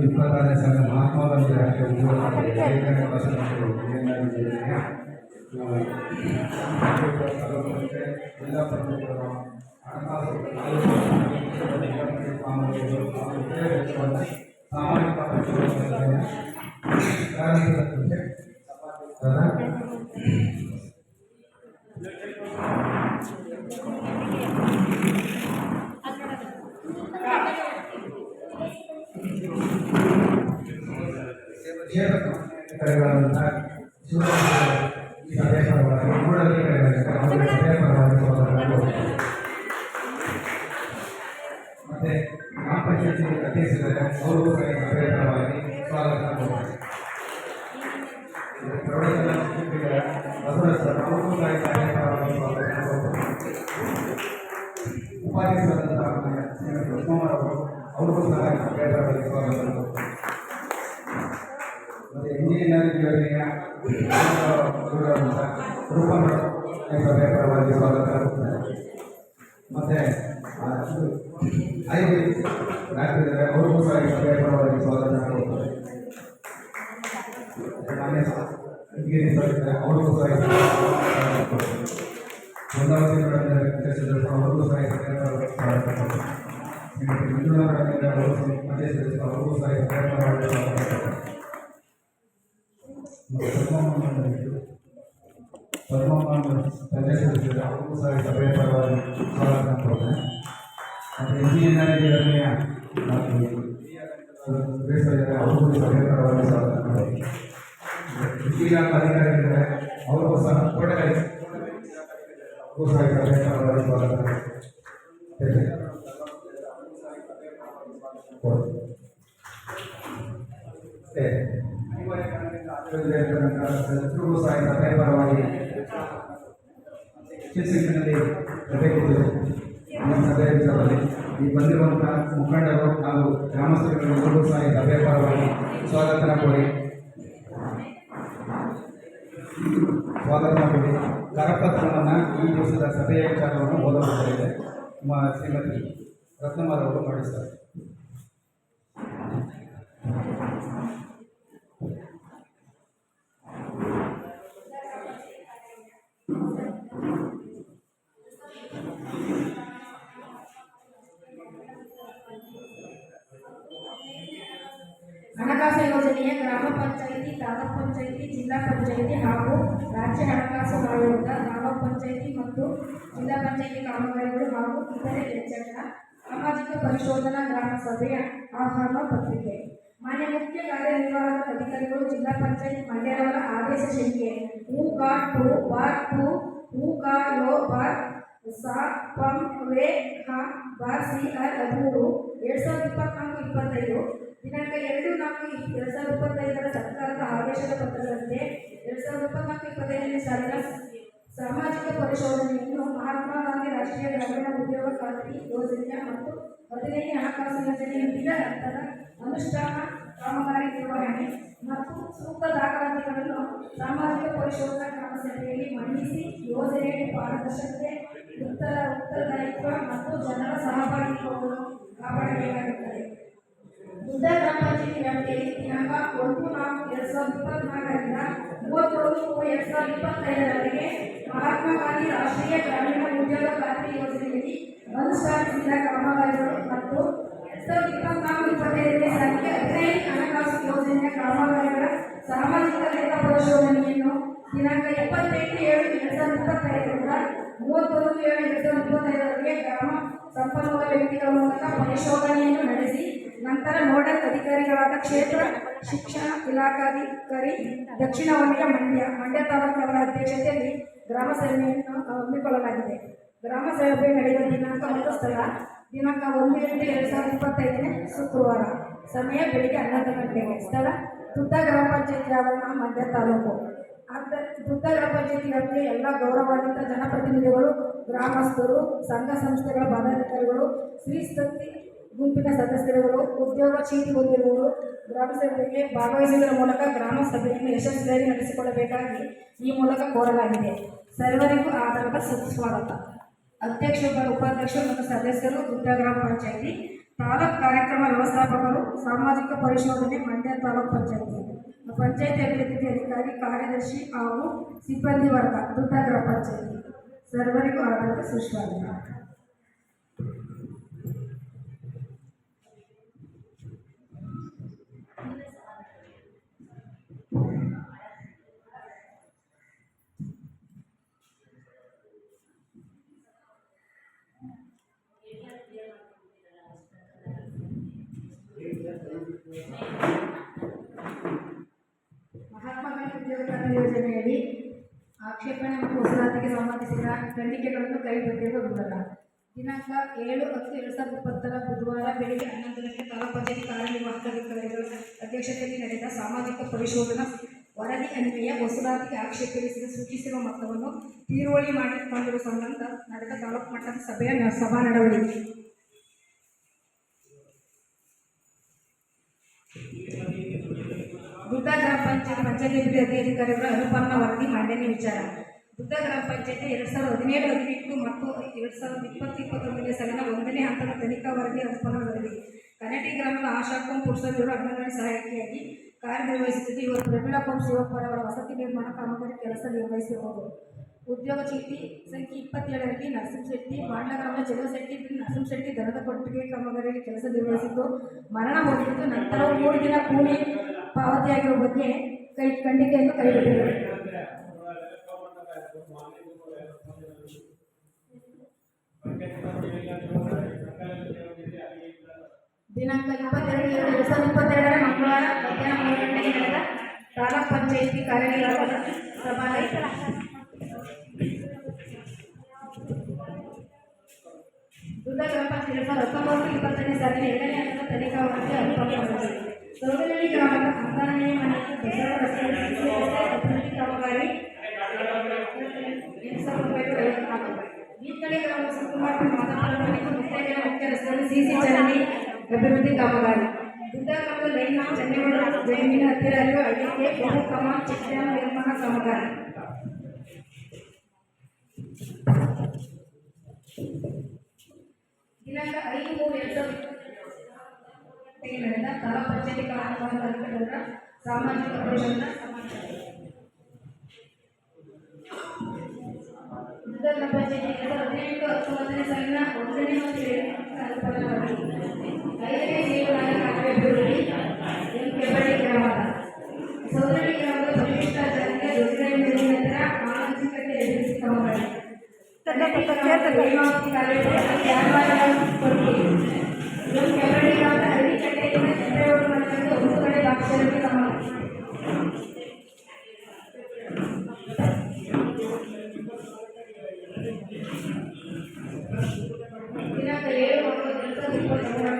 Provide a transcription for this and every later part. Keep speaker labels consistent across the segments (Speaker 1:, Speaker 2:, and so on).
Speaker 1: ಇಪ್ಪತ್ತಾರನೇ ಸಾಲ ಮಹಾತ್ಮ ಗಾಂಧಿ ರಾಷ್ಟ್ರೀಯ ಜಿಲ್ಲಾ ಪಂಚಾಯತ್ ಮತ್ತೆ ಗ್ರಾಮ ಪಂಚಾಯತಿ ಅಧ್ಯಕ್ಷರಾದ ಅವರು ಪರವಾಗಿ ಸ್ವಾಗತ ಪ್ರೌಢಶಾಲಾ ಶಿಕ್ಷಕರ ಬಸವರಾಜ್ ಸರ್ ಅವರು ಉಪಾಧ್ಯಕ್ಷರಾದಂತಹ ಅವ್ರಿಗೂ ಸಹ ಪರವಾಗಿ ಸ್ವಾಗತ. ಮತ್ತು ಇಂಜಿನಿಯರಿಂಗ್ ಯೋಜನೆಯ ಸಭೆಯ ಪರವಾಗಿ ಸ್ವಾಗತ. ಮತ್ತು ಐದು ರಾಜ್ಯದ ಅವ್ರಿಗೂ ಸಹ ಸಭೆಯ ಪರವಾಗಿ ಸ್ವಾಗತ. ಮಾನ್ಯ ಅವ್ರಿಗೂ ಸಹ ಬೃಂದಾವತಿ ಅವ್ರಿಗೂ ಸಹ ಸಭೆಯ ಪರವಾಗಿ ಸ್ವಾಗತ. ಮಂಜುನಾಥ ಅವ್ರಿಗೂ ಸಹ ಸಭೆಯ ಪರವಾಗಿ ಸ್ವಾಗತ. ಪಂಚಾಯತ್ ಅವ್ರಿಗೂ ಸಹ ಸಭೆಯ ಪರವಾಗಿ ಸ್ವಾಗತ ಕೊಡ್ತೇನೆ. ಮತ್ತು ಇಂಜಿನಿಯರಿಂಗ್ ಯೋಜನೆಯ ಅವ್ರಿಗೂ ಸಭೆಯ ಪರವಾಗಿ ಸ್ವಾಗತ ಕೊಡ್ತೇನೆ. ಇಲಾಖಾ ಅಧಿಕಾರಿಗಳಿದ್ದಾರೆ ಅವ್ರಿಗೂ ಸಹ ಅವ್ರಿಗೂ ಸಹ ಸಭೆಯ ಪರವಾಗಿ ಸ್ವಾಗತ ಎಲ್ರಿಗೂ ಸಹ ಸಭೆಯ ಪರವಾಗಿ ಶಿಕ್ಷಕರಲ್ಲಿ ಸಭೆ ಸಭೆಯಲ್ಲಿ ಈ ಬಂದಿರುವಂತಹ ಮುಖಂಡರು ಹಾಗೂ ಗ್ರಾಮಸ್ಥರುಗಳಿಗೂ ಸಹ ಸಭೆಯ ಪರವಾಗಿ ಸ್ವಾಗತ ಕೊಡಿ. ಕರಪತ್ರವನ್ನು ಈ ದಿವಸದ ಸಭೆಯ ವಿಚಾರವನ್ನು ಓದಲಾಗಿದೆ. ಶ್ರೀಮತಿ ರತ್ನಮ್ಮರವರು ಮಾಡಿದ್ದಾರೆ.
Speaker 2: ಹಣಕಾಸು ಯೋಜನೆಯ ಗ್ರಾಮ ಪಂಚಾಯಿತಿ, ತಾಲೂಕು ಪಂಚಾಯಿತಿ, ಜಿಲ್ಲಾ ಪಂಚಾಯಿತಿ ಹಾಗೂ ರಾಜ್ಯ ಹಣಕಾಸು ಆಯೋಗ, ಗ್ರಾಮ ಪಂಚಾಯಿತಿ ಮತ್ತು ಜಿಲ್ಲಾ ಪಂಚಾಯಿತಿ ಕಾಮಗಾರಿಗಳು ಹಾಗೂ ಇತರೆ ವೆಚ್ಚಗಳ ಸಾಮಾಜಿಕ ಪರಿಶೋಧನಾ ಗ್ರಾಮ ಸಭೆಯ ಆಹ್ವಾನ ಪತ್ರಿಕೆ. ಮಾನ್ಯ ಮುಖ್ಯ ಕಾರ್ಯನಿರ್ವಾಹಕ ಅಧಿಕಾರಿಗಳು ಜಿಲ್ಲಾ ಪಂಚಾಯತ್ ಮಂಡ್ಯರವರ ಆದೇಶ ಸಂಖ್ಯೆ CR-2024/CR-2025 ದಿನಾಂಕ 2/4/2025 ಸರ್ಕಾರದ ಆದೇಶದ ಪತ್ರದಂತೆ 2024-25ನೇ ಸಾಲಿನ ಸಾಮಾಜಿಕ ಪರಿಶೋಧನೆಯನ್ನು ಮಹಾತ್ಮ ಗಾಂಧಿ ರಾಷ್ಟ್ರೀಯ ಗ್ರಾಮೀಣ ಉದ್ಯೋಗ ಖಾತ್ರಿ ಯೋಜನೆಯ ಮತ್ತು 15ನೇ ಹಣಕಾಸು ಯೋಜನೆಯ ವಿವಿಧ ಹಂತದ ಅನುಷ್ಠಾನ ಕಾಮಗಾರಿ ನಿರ್ವಹಣೆ ಮತ್ತು ಸೂಕ್ತ ದಾಖಲಾತಿಗಳನ್ನು ಸಾಮಾಜಿಕ ಪರಿಶೋಧನಾ ಗ್ರಾಮ ಸಭೆಯಲ್ಲಿ ಮಂಡಿಸಿ ಯೋಜನೆಯ ಪಾರದರ್ಶಕತೆ, ಉತ್ತರದಾಯಿತ್ವ ಮತ್ತು ಜನರ ಸಹಭಾಗಿತ್ವವನ್ನು ಕಾಪಾಡಬೇಕಾಗುತ್ತದೆ. ಬುದ್ಧ ಗ್ರಾಮ ಪಂಚಾಯತಿ ವ್ಯಾಪ್ತಿಯಲ್ಲಿ ದಿನಾಂಕ 1/4/2024ರಿಂದ 30/3/2025ರವರೆಗೆ ಮಹಾತ್ಮ ಗಾಂಧಿ ರಾಷ್ಟ್ರೀಯ ಗ್ರಾಮೀಣ ಉದ್ಯೋಗ ಖಾತ್ರಿ ಯೋಜನೆಯಲ್ಲಿ ಅನುಷ್ಠಾನಿಸಿದ ಕಾಮಗಾರಿಗಳು ಮತ್ತು 2024-25ನೇ ಸಾಲಿಗೆ 15ನೇ ಹಣಕಾಸು ಯೋಜನೆಯ ಕಾಮಗಾರಿಗಳ ಸಾಮಾಜಿಕ ಲೆಕ್ಕ ಪರಿಶೋಧನೆಯನ್ನು ದಿನಾಂಕ 28/7/2025ರಿಂದ 31/7/2025ರವರೆಗೆ ಗ್ರಾಮ ಸಂಪನ್ಮೂಲ ವ್ಯಕ್ತಿಗಳ ಮೂಲಕ ಪರಿಶೋಧನೆಯನ್ನು ನಡೆಸಿ ನಂತರ ನೋಡಲ್ ಅಧಿಕಾರಿಗಳಾದ ಕ್ಷೇತ್ರ ಶಿಕ್ಷಣ ಇಲಾಖಾಧಿಕಾರಿ ದಕ್ಷಿಣ ವಲಯ ಮಂಡ್ಯ ತಾಲೂಕಿನವರ ಅಧ್ಯಕ್ಷತೆಯಲ್ಲಿ ಗ್ರಾಮ ಸಭೆಯನ್ನು ಹಮ್ಮಿಕೊಳ್ಳಲಾಗಿದೆ. ಗ್ರಾಮ ಸಭೆ ನಡೆಯುವ ದಿನಾಂಕ ಮತ್ತು ಸ್ಥಳ ದಿನಾಂಕ 1/8/2025 ಶುಕ್ರವಾರ. ಸಮಯ ಬೆಳಿಗ್ಗೆ 11 ಗಂಟೆಗೆ. ಸ್ಥಳ ತುದ್ದ ಗ್ರಾಮ ಪಂಚಾಯತಿ ಆವರಣ, ಮಂಡ್ಯ ತಾಲೂಕು. ತುದ್ದ ಗ್ರಾಮ ಪಂಚಾಯತಿ ವ್ಯಾಪ್ತಿಯ ಎಲ್ಲ ಗೌರವಾನ್ವಿತ ಜನಪ್ರತಿನಿಧಿಗಳು, ಗ್ರಾಮಸ್ಥರು, ಸಂಘ ಸಂಸ್ಥೆಗಳ ಪದಾಧಿಕಾರಿಗಳು, ಸ್ತ್ರೀ ಶಕ್ತಿ ಗುಂಪಿನ ಸದಸ್ಯರುಗಳು, ಉದ್ಯೋಗ ಚೀಟಿ ಹೊಂದಿರುವವರು, ಗ್ರಾಮ ಸಭೆಗೆ ಭಾಗವಹಿಸುವುದರ ಮೂಲಕ ಗ್ರಾಮ ಸಭೆಯನ್ನು ಯಶಸ್ವಿಯಾಗಿ ನಡೆಸಿಕೊಳ್ಳಬೇಕಾಗಿ ಈ ಮೂಲಕ ಕೋರಲಾಗಿದೆ. ಸರ್ವರಿಗೂ ಆಧಾರದ ಸುಸ್ವಾಗತ. ಅಧ್ಯಕ್ಷರು, ಉಪಾಧ್ಯಕ್ಷರು ಮತ್ತು ಸದಸ್ಯರು, ದುದ್ದ ಗ್ರಾಮ ಪಂಚಾಯಿತಿ ತಾಲೂಕು ಕಾರ್ಯಕ್ರಮ ವ್ಯವಸ್ಥಾಪಕರು, ಸಾಮಾಜಿಕ ಪರಿಶೋಧನೆ, ಮಂಡ್ಯ ತಾಲೂಕು ಪಂಚಾಯಿತಿ ಅಭಿವೃದ್ಧಿ ಅಧಿಕಾರಿ, ಕಾರ್ಯದರ್ಶಿ ಹಾಗೂ ಸಿಬ್ಬಂದಿ ವರ್ಗ, ದುದ್ದ ಗ್ರಾಮ ಪಂಚಾಯಿತಿ ಸರ್ವರಿಗೂ ಆಧಾರದ ಸುಸ್ವಾಗತ. ಮಹಾತ್ಮ ಗಾಂಧಿ ಉದ್ಯೋಗ ಖಾತ್ರಿ ಯೋಜನೆಯಡಿ ಆಕ್ಷೇಪಣೆ ಮತ್ತು ವಸೂಲಾತಿಗೆ ಸಂಬಂಧಿಸಿದ ಖಂಡಿಕೆಗಳನ್ನು ಕೈಬಿಟ್ಟಿರುವ ವಿವರ. ದಿನಾಂಕ 7/10/2020 ಬುಧವಾರ ಬೆಳಗ್ಗೆ 11 ಗಂಟೆ ತಾಲೂಕು ಪಂಚಾಯತಿ ಕಾರ್ಯನಿರ್ವಾಹಕ ಅಧಿಕಾರಿಗಳ ಅಧ್ಯಕ್ಷತೆಯಲ್ಲಿ ನಡೆದ ಸಾಮಾಜಿಕ ಪರಿಶೋಧನಾ ವರದಿ ಅನ್ವಯ ವಸೂಲಾತಿಗೆ ಆಕ್ಷೇಪಿಸಿದ ಸೂಚಿಸಿರುವ ಮೊತ್ತವನ್ನು ತೀರುವಳಿ ಮಾಡಿಕೊಂಡಿರುವ ಸಂಬಂಧ ನಡೆದ ತಾಲೂಕು ಮಟ್ಟದ ಸಭೆಯ ಸಭಾ ನಡವಳಿಕೆ. ದುದ್ದ ಗ್ರಾಮ ಪಂಚಾಯತಿ ಅಭಿವೃದ್ಧಿ ಅಧಿಕಾರಿಗಳ ಅನುಪಾಲನಾ ವರದಿ ಮಂಡನೆ ವಿಚಾರ. ದುದ್ದ ಗ್ರಾಮ ಪಂಚಾಯತಿ 2017-18 ಮತ್ತು 2020-21ನೇ ಸಾಲಿನ 1ನೇ ಹಂತದ ತನಿಖಾ ವರದಿ ಅನುಪಾಲನಾ ವರದಿ. ಕನಟಿ ಗ್ರಾಮದ ಆಶಾಕೋಂ ಪುರುಷರು ಅಂಗನವಾಡಿ ಸಹಾಯಕಿಯಾಗಿ ಕಾರ್ಯನಿರ್ವಹಿಸುತ್ತಿದ್ದು ಇವರು ಪ್ರಮೀಳಾ ಕೋಂ ಶಿವಪ್ಪರ ಅವರ ವಸತಿ ನಿರ್ಮಾಣ ಕಾಮಗಾರಿ ಕೆಲಸ ನಿರ್ವಹಿಸಿರುವುದು. ಉದ್ಯೋಗ ಚೀಟಿ ಸಂಖ್ಯೆ 27ರಲ್ಲಿ ನರಸಿಂಹಶೆಟ್ಟಿ, ಬಾಂಡ್ಲ ಗ್ರಾಮದ ಚೆಲುವಶೆಟ್ಟಿ ನರಸಿಂಹಶೆಟ್ಟಿ ದನದ ಕೊಟ್ಟಿಗೆ ಕಾಮಗಾರಿಯಲ್ಲಿ ಕೆಲಸ ನಿರ್ವಹಿಸಿದ್ದು ಮರಣ ಹೊಂದಿದ್ದು ನಂತರ 3 ದಿನ ಕೂಲಿ ಪಾವತಿಯಾಗಿರುವ ಬಗ್ಗೆ ಖಂಡಿಕೆಯನ್ನು ಕೈಬಿಟ್ಟಿದೆ. ದಿನಾಂಕ 22/2022 ಮಂಗಳವಾರ ಮಧ್ಯಾಹ್ನ 3 ಗಂಟೆಗೆ ನಡೆದ ತಾಲೂಕು ಪಂಚಾಯಿತಿ ಕಾರ್ಯನಿರ್ವಾಹಕ ಸಭಾ ದುದ್ದ ಗ್ರಾಮ ಪಂಚಾಯತಿ 2019-20ನೇ ಸಾಲಿನ 2ನೇ ಹಂತದ ತನಿಖಾ ವರದಿ ಅನುಪಾಲನಾ. ಸೌದನಹಳ್ಳಿ ಗ್ರಾಮದ 12ನೇ ಮನೆ ದಸರಾ ರಸ್ತೆಯಲ್ಲಿ ಸಿಸಿ ರಸ್ತೆ ಅಭಿವೃದ್ಧಿ ಕಾಮಗಾರಿ ₹8,054. ಬೀಕಳಿ ಗ್ರಾಮದ ಸುಕುಮಾರ್ ಮಾದಪ್ಪನ ಮನೆ ಮುತ್ತೈದೆಯ ಮುಖ್ಯ ರಸ್ತೆಯಲ್ಲಿ ಸಿಸಿ ಚರಂಡಿ ಅಭಿವೃದ್ಧಿ ಕಾಮಗಾರಿ. ದುದ್ದ ಗ್ರಾಮದ ಲೈನ್ ಚೆನ್ನೇಗೌಡ ಜಮೀನಿನ ಹತ್ತಿರ ಇರುವ ಹಳ್ಳಿಗೆ ಬಹು ಕಮಾನ್ ಚೆಕ್ ಡ್ಯಾಂ ನಿರ್ಮಾಣ ಕಾಮಗಾರಿ. ದಿನಾಂಕ 5/3/2020 ನಡೆದ ತಾಲೂಕು ಪಂಚಾಯತಿ ಕಾರ್ಯನಿರ್ವಾಹಕ ಅಧಿಕಾರಿಗಳ ಸಾಮಾಜಿಕ ಪರಿಶೋಧನಾ ಸಮಾವೇಶ. ದುದ್ದ ಗ್ರಾಮ ಪಂಚಾಯತಿ 2018-19ನೇ ಸಾಲಿನ 1ನೇ ಮತ್ತು 2ನೇ ಅನುಪಾಲನಾ ವರದಿ. 5ನೇ ಸೇವೆಗಳ ಅಭಿವೃದ್ಧಿ ಕೆಬಳ್ಳಿ ಗ್ರಾಮದ ಸೌದಳ್ಳಿ ಗ್ರಾಮದ ಪರಿಶಿಷ್ಟ ಜಾತಿಯ ದೊಡ್ಡರಾಯ ಮೇಲಿನ ಮಾನಸಿಕತೆ ಅಭಿವೃದ್ಧಿ ಕಾಮಗಾರಿ. ಕೆಬಳ್ಳಿ ಗ್ರಾಮದ ಹಳ್ಳಿಕಟ್ಟೆಯಿಂದ ಚಿತ್ರೇಗೌಡ ಮನೆಯಿಂದ 1 ಕಡೆ ದಾಕ್ಷರಕ್ಕೆ ಕಾಮಗಾರಿ. ದಿನಾಂಕ 7/9/2023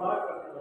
Speaker 3: Gracias.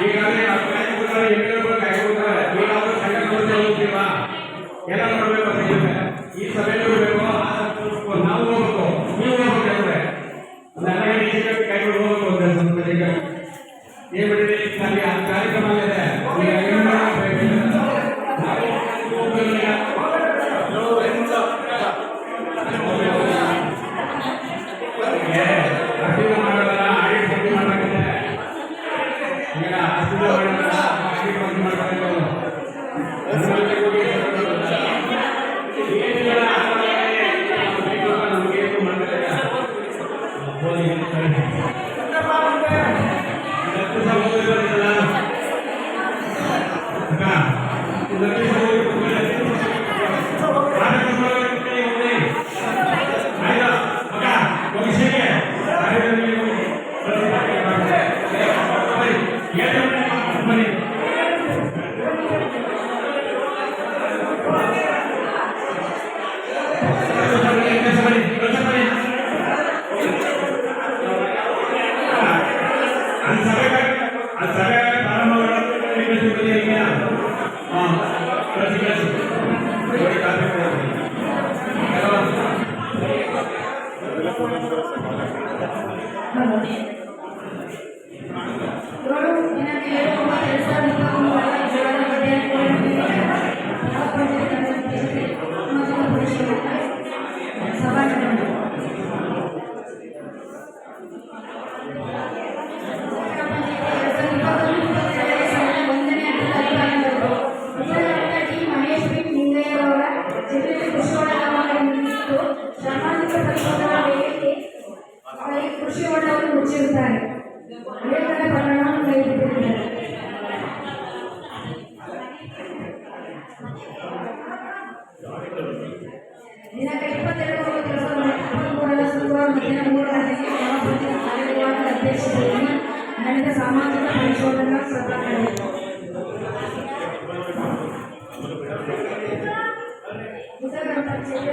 Speaker 1: ಈಗಾಗಲೇ ಎಲ್ಲ ಮಾಡಬೇಕು. ಈ ಸಭೆ ನೋಡಬೇಕು, ನಾವು ಹೋಗ್ಬೇಕು, ನೀವು ಹೋಗ್ಬೇಕು. ಕೈಗಳು ಹೋಗ್ಬೇಕು ಏನ್ ಬಿಟ್ಟಿದೆ ಕಾರ್ಯಕ್ರಮ ಇದೆ. ಕೃಷಿ ಹೊಂಡವನ್ನು ಮುಚ್ಚಿರುತ್ತಾರೆ. ಲೇಖನ ಪರಿಣಾಮ ಕೈಬಿಟ್ಟಿದ್ದಾರೆ. ದಿನಾಂಕ 22/23 ಶುಕ್ರವಾರ ಮಧ್ಯಾಹ್ನ 3 ಗಂಟೆಗೆ ಗ್ರಾಮ ಪಂಚಾಯತ್ ಕಾರ್ಯನಿರ್ವಾಹಕ ಅಧ್ಯಕ್ಷತೆಯಲ್ಲಿ ನಡೆದ ಸಾಮಾಜಿಕ ಪರಿಶೋಧನಾ ಸಭಾ ನಡೆಯಿತು. ಗ್ರಾಮ ಪಂಚಾಯತ್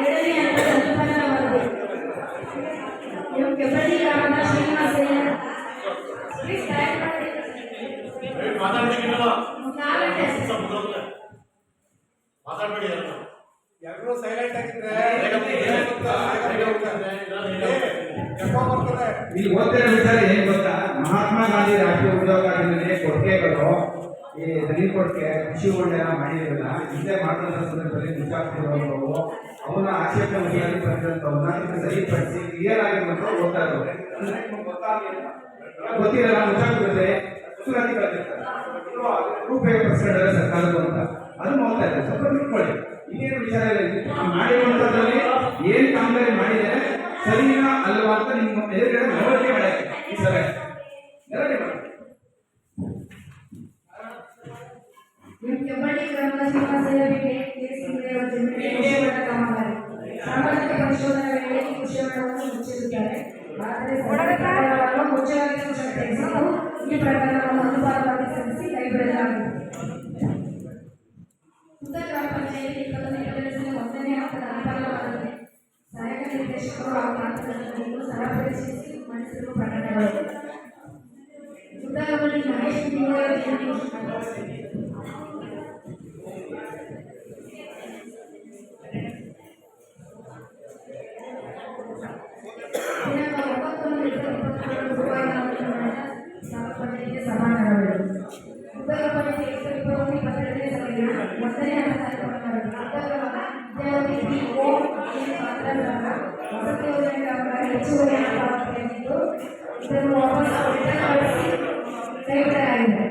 Speaker 1: 7ನೇ ಹಂತದ ಅನುದಾನ ವರದಿ ಕೆಬ್ಬಳ್ಳಿ ಗ್ರಾಮದ ಶ್ರೀನಿವಾಸಯ್ಯ
Speaker 3: ಎಲ್ಲರೂ ಸೈಲೆಂಟ್ ಆಗಿದ್ರೆ
Speaker 1: ಇಲ್ಲಿ ಓದ್ತಿರೋ ವಿಚಾರ ಏನ್ ಗೊತ್ತಾ, ಮಹಾತ್ಮ ಗಾಂಧಿ ರಾಷ್ಟ್ರೀಯ ಉದ್ಯೋಗ ಯೋಜನೆ ಕೊಡುಗೆಗಳು ಈ ದನಿ ಕೊಡುಗೆ ಕೃಷಿ ಹೊಂಡ ಮಾಡಿರಲಿಲ್ಲ. ಹಿಂದೆ ಮಾಡಿದಂಥ ಸಂದರ್ಭದಲ್ಲಿ ಮುಚ್ಚಾಕ್ತಿರೋರು ಅವನ ಆಕ್ಷೇಪಣೆ ವಹಿಯಾಗಿ ಬಂದಿರೋಂಥವನ್ನ ಸರಿಪಡಿಸಿ ಕ್ಲಿಯರ್ ಆಗಿರುವಂತ ಓದ್ತಾ ಇರೋರು ಗೊತ್ತಿರಲ್ಲ, ಮುಚ್ಚಾಕ್ತಿರುತ್ತೆ ಸುರಾತಿ ಕಲಿತಿರ್ತಾರೆ ರೂಪಾಯಿ ಸರ್ಕಾರದ ಅಂತ ಅದನ್ನು ಓದ್ತಾ ಇದ್ದಾರೆ. ಸ್ವಲ್ಪ ತಿಳ್ಕೊಳ್ಳಿ, ಇನ್ನೇನು ವಿಚಾರ ಇಲ್ಲ. ಮಾಡಿರುವಂಥದ್ರಲ್ಲಿ ಏನ್ ಕಾಮಗಾರಿ ಮಾಡಿದರೆ ಸರಿನಾ ಅಲ್ವಾ ಅಂತ ನಿಮ್ಮ ಎದುರುಗಡೆ ಮೆರವಣಿಗೆ ಮಾಡಕ್ಕೆ ಈ ಸಭೆ ಮೆರವಣಿಗೆ ಮಾಡಿ.
Speaker 2: ಕೆಬ್ಬಳ್ಳಿ ಗ್ರಾಮದ ಶ್ರೀನಿವಾಸಯ್ಯ ಕಾಮಗಾರಿ ಸಾಮಾಜಿಕ ಪರಿಶೋಧನಾ ವೇಳೆಯಲ್ಲಿ ಕೃಷಿ ಹೊಂಡವನ್ನು ಮುಚ್ಚಿರುತ್ತಾರೆ. ಆದರೆ ಸರ್ಕಾರವನ್ನು ಮುಚ್ಚಲಾಗಿದೆ ಪ್ರಕಟಿಸಿದ್ದು ಈ ಪ್ರಕರಣವನ್ನು ಅನುಪಾತವಾಗಿ ಸಲ್ಲಿಸಿ ಕೈಬಿಡಲಾಗಿದೆ. ಗ್ರಾಮ ಪಂಚಾಯತಿ 1ನೇ ಹಂತದ ಅನುಪಾತವಾಗಿದೆ. ಸಹಾಯಕ ನಿರ್ದೇಶಕರು ಆ ಪ್ರಾಂತಗಳನ್ನು ಸರಪರಿಶೀಲಿಸಿ ಮಂಡಿಸಿರುವ ಪ್ರಕರಣಗಳು ಉದ್ದಾಗಮಲ್ಲಿ ಮಹೇಶ್ ಹೆಚ್ಚುವರಿ ಹಣ ಪಾವತಿಯಾಗಿದ್ದು ಇದನ್ನು ವಾಪಸ್ ವಿತರಣಗೊಳಿಸಿ ಕೈಬಿಡಲಾಗಿದೆ.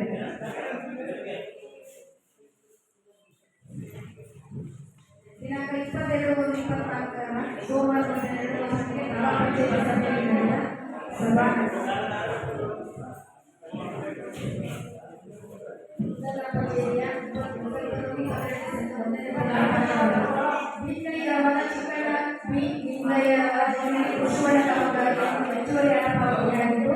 Speaker 2: ದಿನಾಂಕ 22/1/24 ಸೋಮವಾರ 2 ವರ್ಷಕ್ಕೆ ಗ್ರಾಮ ಪಂಚಾಯತ್ ಸಭೆಯಲ್ಲಿ ನಡೆದ ಸಭಾ ಬೀಕಣಿ ಗ್ರಾಮದ ಚಿಕ್ಕಣ್ಣ ಬಿ ಲಿಂಗಯ್ಯನವರ ಜಮೀನಿಗೆ ಕೃಷಿವಳ ಕಾಮಗಾರಿಯನ್ನು ಹೆಚ್ಚುವರಿ ಹಣ ಪಾವತಿಯಾಗಿದ್ದು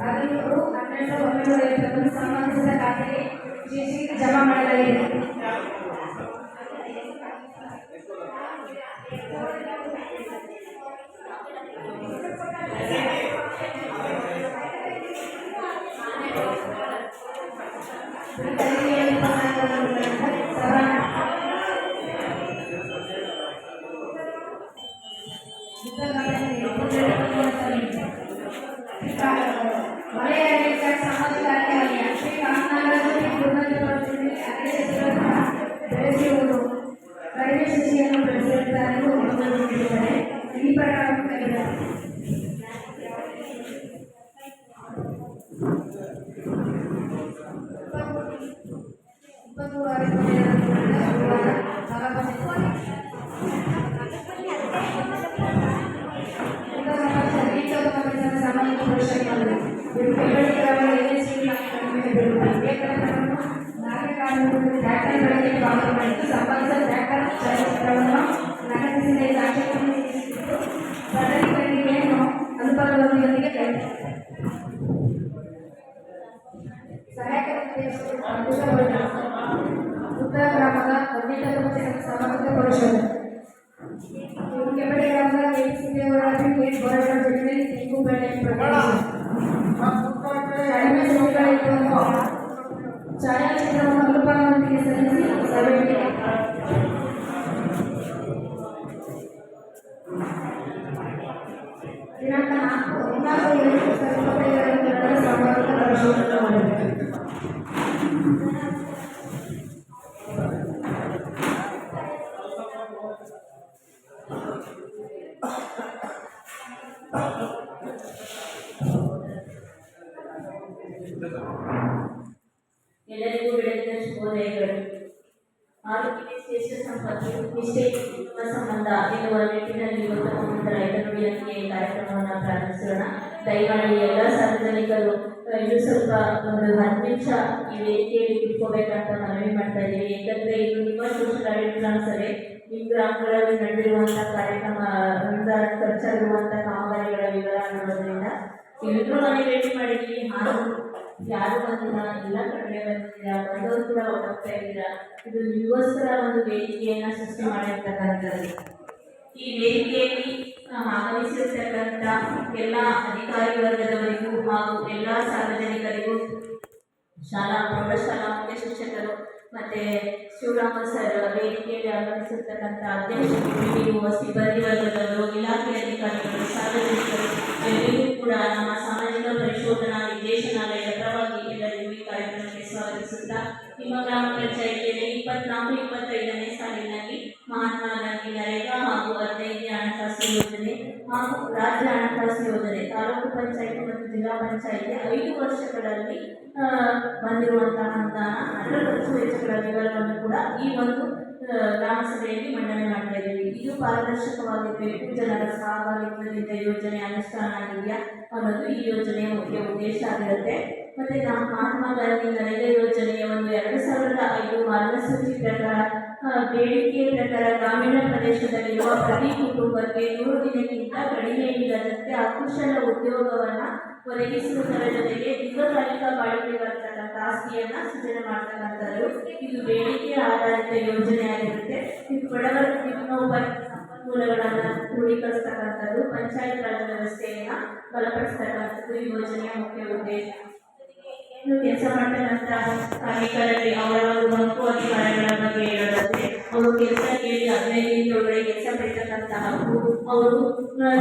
Speaker 2: ಅದನ್ನು ರು 12,950 ಸಂಬಂಧಿಸಿದ ಖಾತೆಗೆ ಶೀಘ್ರ ಜಮಾ ಮಾಡಲಾಗಿದೆ. ವಲಯ ಸಾಮಾಜಿಕ ಅರಣ್ಯ ಶ್ರೀ ರಾಮನಗರದಲ್ಲಿ ಬೆಳೆಸಿರುವುದು ಕಡಿಮೆ ಸಸಿಯನ್ನು ಬೆಳೆಸಿರುತ್ತಾರೆ ಎಂದು ಈ ಪ್ರಕಾರ ಉತ್ತರ ಗ್ರಾಮದ 18 ಸಾಮಾಜಿಕ ಪರಿಷತ್ ಕೆಬಡಿ ಗ್ರಾಮದ ಜೊತೆಯಲ್ಲಿ ತೆಂಗು ಬೆಳೆ ಛಾಯಾಚಿತ್ರವನ್ನು ಅನುಪಾಲನೊಂದಿಗೆ ಸಲ್ಲಿಸಿ ಸಭೆಗೆ ದಿನಾಂಕ 4/14/2025 ಸಾಮಾಜಿಕ ಪರಿಶೋಧನೆ ಮಾಡಿದೆ.
Speaker 4: ಎಲ್ಲರಿಗೂ ಬೆಳಗಿನ ಶುಭೋದಯಗಳು. ಆರೋಗ್ಯವೇ ಶ್ರೇಷ್ಠ ಸಂಪತ್ತು, ನಿಷ್ಠೆ ನಿಮ್ಮ ಸಂಬಂಧ ಎನ್ನುವ ನಿಟ್ಟಿನಲ್ಲಿ ಇವತ್ತು ರೈತ ನುಡಿಯೊಂದಿಗೆ ಈ ಕಾರ್ಯಕ್ರಮವನ್ನು ಪ್ರಾರಂಭಿಸೋಣ. ದಯಮಾಡಿ ಎಲ್ಲ ಸಾರ್ವಜನಿಕರು ಇನ್ನೂ ಸ್ವಲ್ಪ ಒಂದು 10 ನಿಮಿಷ ಈ ವೇದಿಕೆಯಲ್ಲಿ ಕುತ್ಕೋಬೇಕಂತ ಮನವಿ ಮಾಡ್ತಾ ಇದ್ದೀವಿ. ಏಕೆಂದರೆ ಇದು ನಿಮ್ಮ ಸೋಷಿಯಲ್ ಆಡಿಟ್ ಸಭೆ, ನಿಮ್ಮ ಗ್ರಾಮಗಳಲ್ಲಿ ನಡೆದಿರುವಂಥ ಕಾರ್ಯಕ್ರಮ ಅನುದಾನ ಖರ್ಚಾಗಿರುವಂಥ ಕಾಮಗಾರಿಗಳ ವಿವರ ಅನ್ನೋದ್ರಿಂದ ಎಲ್ಲರೂ ಮನೆ ಭೇಟಿ ಮಾಡಿದ್ದೀವಿ. ಯಾರು ಬಂದಿಲ್ಲ, ಎಲ್ಲ ಕಡಿಮೆ ಬಂದಿದ್ದೀರಾ, ಬಂದವರು ಕೂಡ ಓಡಾಡ್ತಾ ಇದ್ದೀರಾ. ಇದು ನಿಮಗೋಸ್ಕರ ಒಂದು ವೇದಿಕೆಯನ್ನು ಸೃಷ್ಟಿ ಮಾಡಿರ್ತಕ್ಕಂಥದ್ದು. ಈ ವೇದಿಕೆಯಲ್ಲಿ ಆಗಮಿಸಿರ್ತಕ್ಕಂಥ ಎಲ್ಲ ಅಧಿಕಾರಿ ವರ್ಗದವರಿಗೂ ಹಾಗೂ ಎಲ್ಲ ಸಾರ್ವಜನಿಕರಿಗೂ, ಶಾಲಾ ಪ್ರೌಢಶಾಲಾ ಮುಖ್ಯ ಶಿಕ್ಷಕರು ಮತ್ತು ಶಿವರಾಮ ಸರ್, ವೇದಿಕೆಯಲ್ಲಿ ಆಗಮಿಸಿರ್ತಕ್ಕಂಥ ಅಧ್ಯಕ್ಷರು, ಸಿಬ್ಬಂದಿ ವರ್ಗದವರು, ಇಲಾಖೆ ಅಧಿಕಾರಿಗಳು, ಸಾರ್ವಜನಿಕರು ಎಲ್ಲರಿಗೂ ಕೂಡ ನಮ್ಮ ಸಾಮಾಜಿಕ ಪರಿಶೋಧನಾ ನಿರ್ದೇಶನಾಲಯದ ಪರವಾಗಿ ಎಲ್ಲರಿಗೂ ಈ ಕಾರ್ಯಕ್ರಮಕ್ಕೆ ಸ್ವಾಗತಿಸುತ್ತಾ, ನಿಮ್ಮ ಗ್ರಾಮ ಪಂಚಾಯಿತಿಯಲ್ಲಿ 24-25ನೇ ಸಾಲಿನಲ್ಲಿ ಮಹಾತ್ಮ ಗಾಂಧಿ ನರೇಗಾ ಹಾಗೂ 15ನೇ ಹಣಕಾಸು ಯೋಜನೆ ಹಾಗೂ ರಾಜ್ಯ ಹಣಕಾಸು ಯೋಜನೆ, ತಾಲೂಕು ಪಂಚಾಯಿತಿ ಮತ್ತು ಜಿಲ್ಲಾ ಪಂಚಾಯಿತಿ 5 ವರ್ಷಗಳಲ್ಲಿ ಬಂದಿರುವಂತಹ ಅನುದಾನ, ಅದರ ಖರ್ಚು ವೆಚ್ಚಗಳ ವಿವರವನ್ನು ಕೂಡ ಈ ಒಂದು ಗ್ರಾಮ ಸಭೆಯಲ್ಲಿ ಮಂಡನೆ ಮಾಡ್ತಾ ಇದ್ದೀವಿ. ಇದು ಪಾರದರ್ಶಕವಾಗಿರಬೇಕು, ಜನರ ಸಹಭಾಗಿತ್ವದಿಂದ ಯೋಜನೆ ಅನುಷ್ಠಾನ ಆಗಿದೆಯಾ ಅನ್ನೋದು ಈ ಯೋಜನೆಯ ಮುಖ್ಯ ಉದ್ದೇಶ ಆಗಿರುತ್ತೆ. ಮತ್ತು ನಮ್ಮ ಮಹಾತ್ಮ ಗಾಂಧಿ ನರೇಗಾ ಯೋಜನೆಯ ಒಂದು 2005 ಮಾರ್ಗಸೂಚಿ ಪ್ರಕಾರ ಬೇಡಿಕೆ ಪ್ರಕಾರ ಗ್ರಾಮೀಣ ಪ್ರದೇಶದಲ್ಲಿರುವ ಪ್ರತಿ ಕುಟುಂಬಕ್ಕೆ 100 ದಿನಕ್ಕಿಂತ ಕಡಿಮೆ ಇಲ್ಲದಂತೆ ಅಕುಶಲ ಉದ್ಯೋಗವನ್ನು ಒದಗಿಸುವುದರ ಜೊತೆಗೆ ದೀರ್ಘಕಾಲಿಕ ಬಾಳಿಕೆ ಬರ್ತಕ್ಕಂಥ ಆಸ್ತಿಯನ್ನು ಸೃಜನೆ ಮಾಡ್ತಕ್ಕಂಥದ್ದು. ಇದು ಬೇಡಿಕೆ ಆಧಾರಿತ ಯೋಜನೆ ಆಗಿರುತ್ತೆ. ಇದು ಬಡವರ ಜೀವನೋಪಾಯ ಸಂಪನ್ಮೂಲಗಳನ್ನು ಕ್ರೋಢೀಕರಿಸ್ತಕ್ಕಂಥದ್ದು, ಪಂಚಾಯತ್ ರಾಜ್ ವ್ಯವಸ್ಥೆಯನ್ನು ಬಲಪಡಿಸ್ತಕ್ಕಂಥದ್ದು ಈ ಯೋಜನೆಯ ಮುಖ್ಯ ಉದ್ದೇಶ. ಕೆಲಸ ಮಾಡ್ತಕ್ಕಂಥ ಕಾರ್ಮಿಕರಲ್ಲಿ ಅವರ ಒಂದು ಹಕ್ಕು ಅಧಿಕಾರಗಳ ಬಗ್ಗೆ ಹೇಳೋದಾದ್ರೆ, ಅವರು ಕೆಲಸ ಕೇಳಿ 15 ದಿನದೊಳಗಡೆ ಕೆಲಸ ಪಡಿತಕ್ಕಂಥ ಹಕ್ಕು, ಅವರು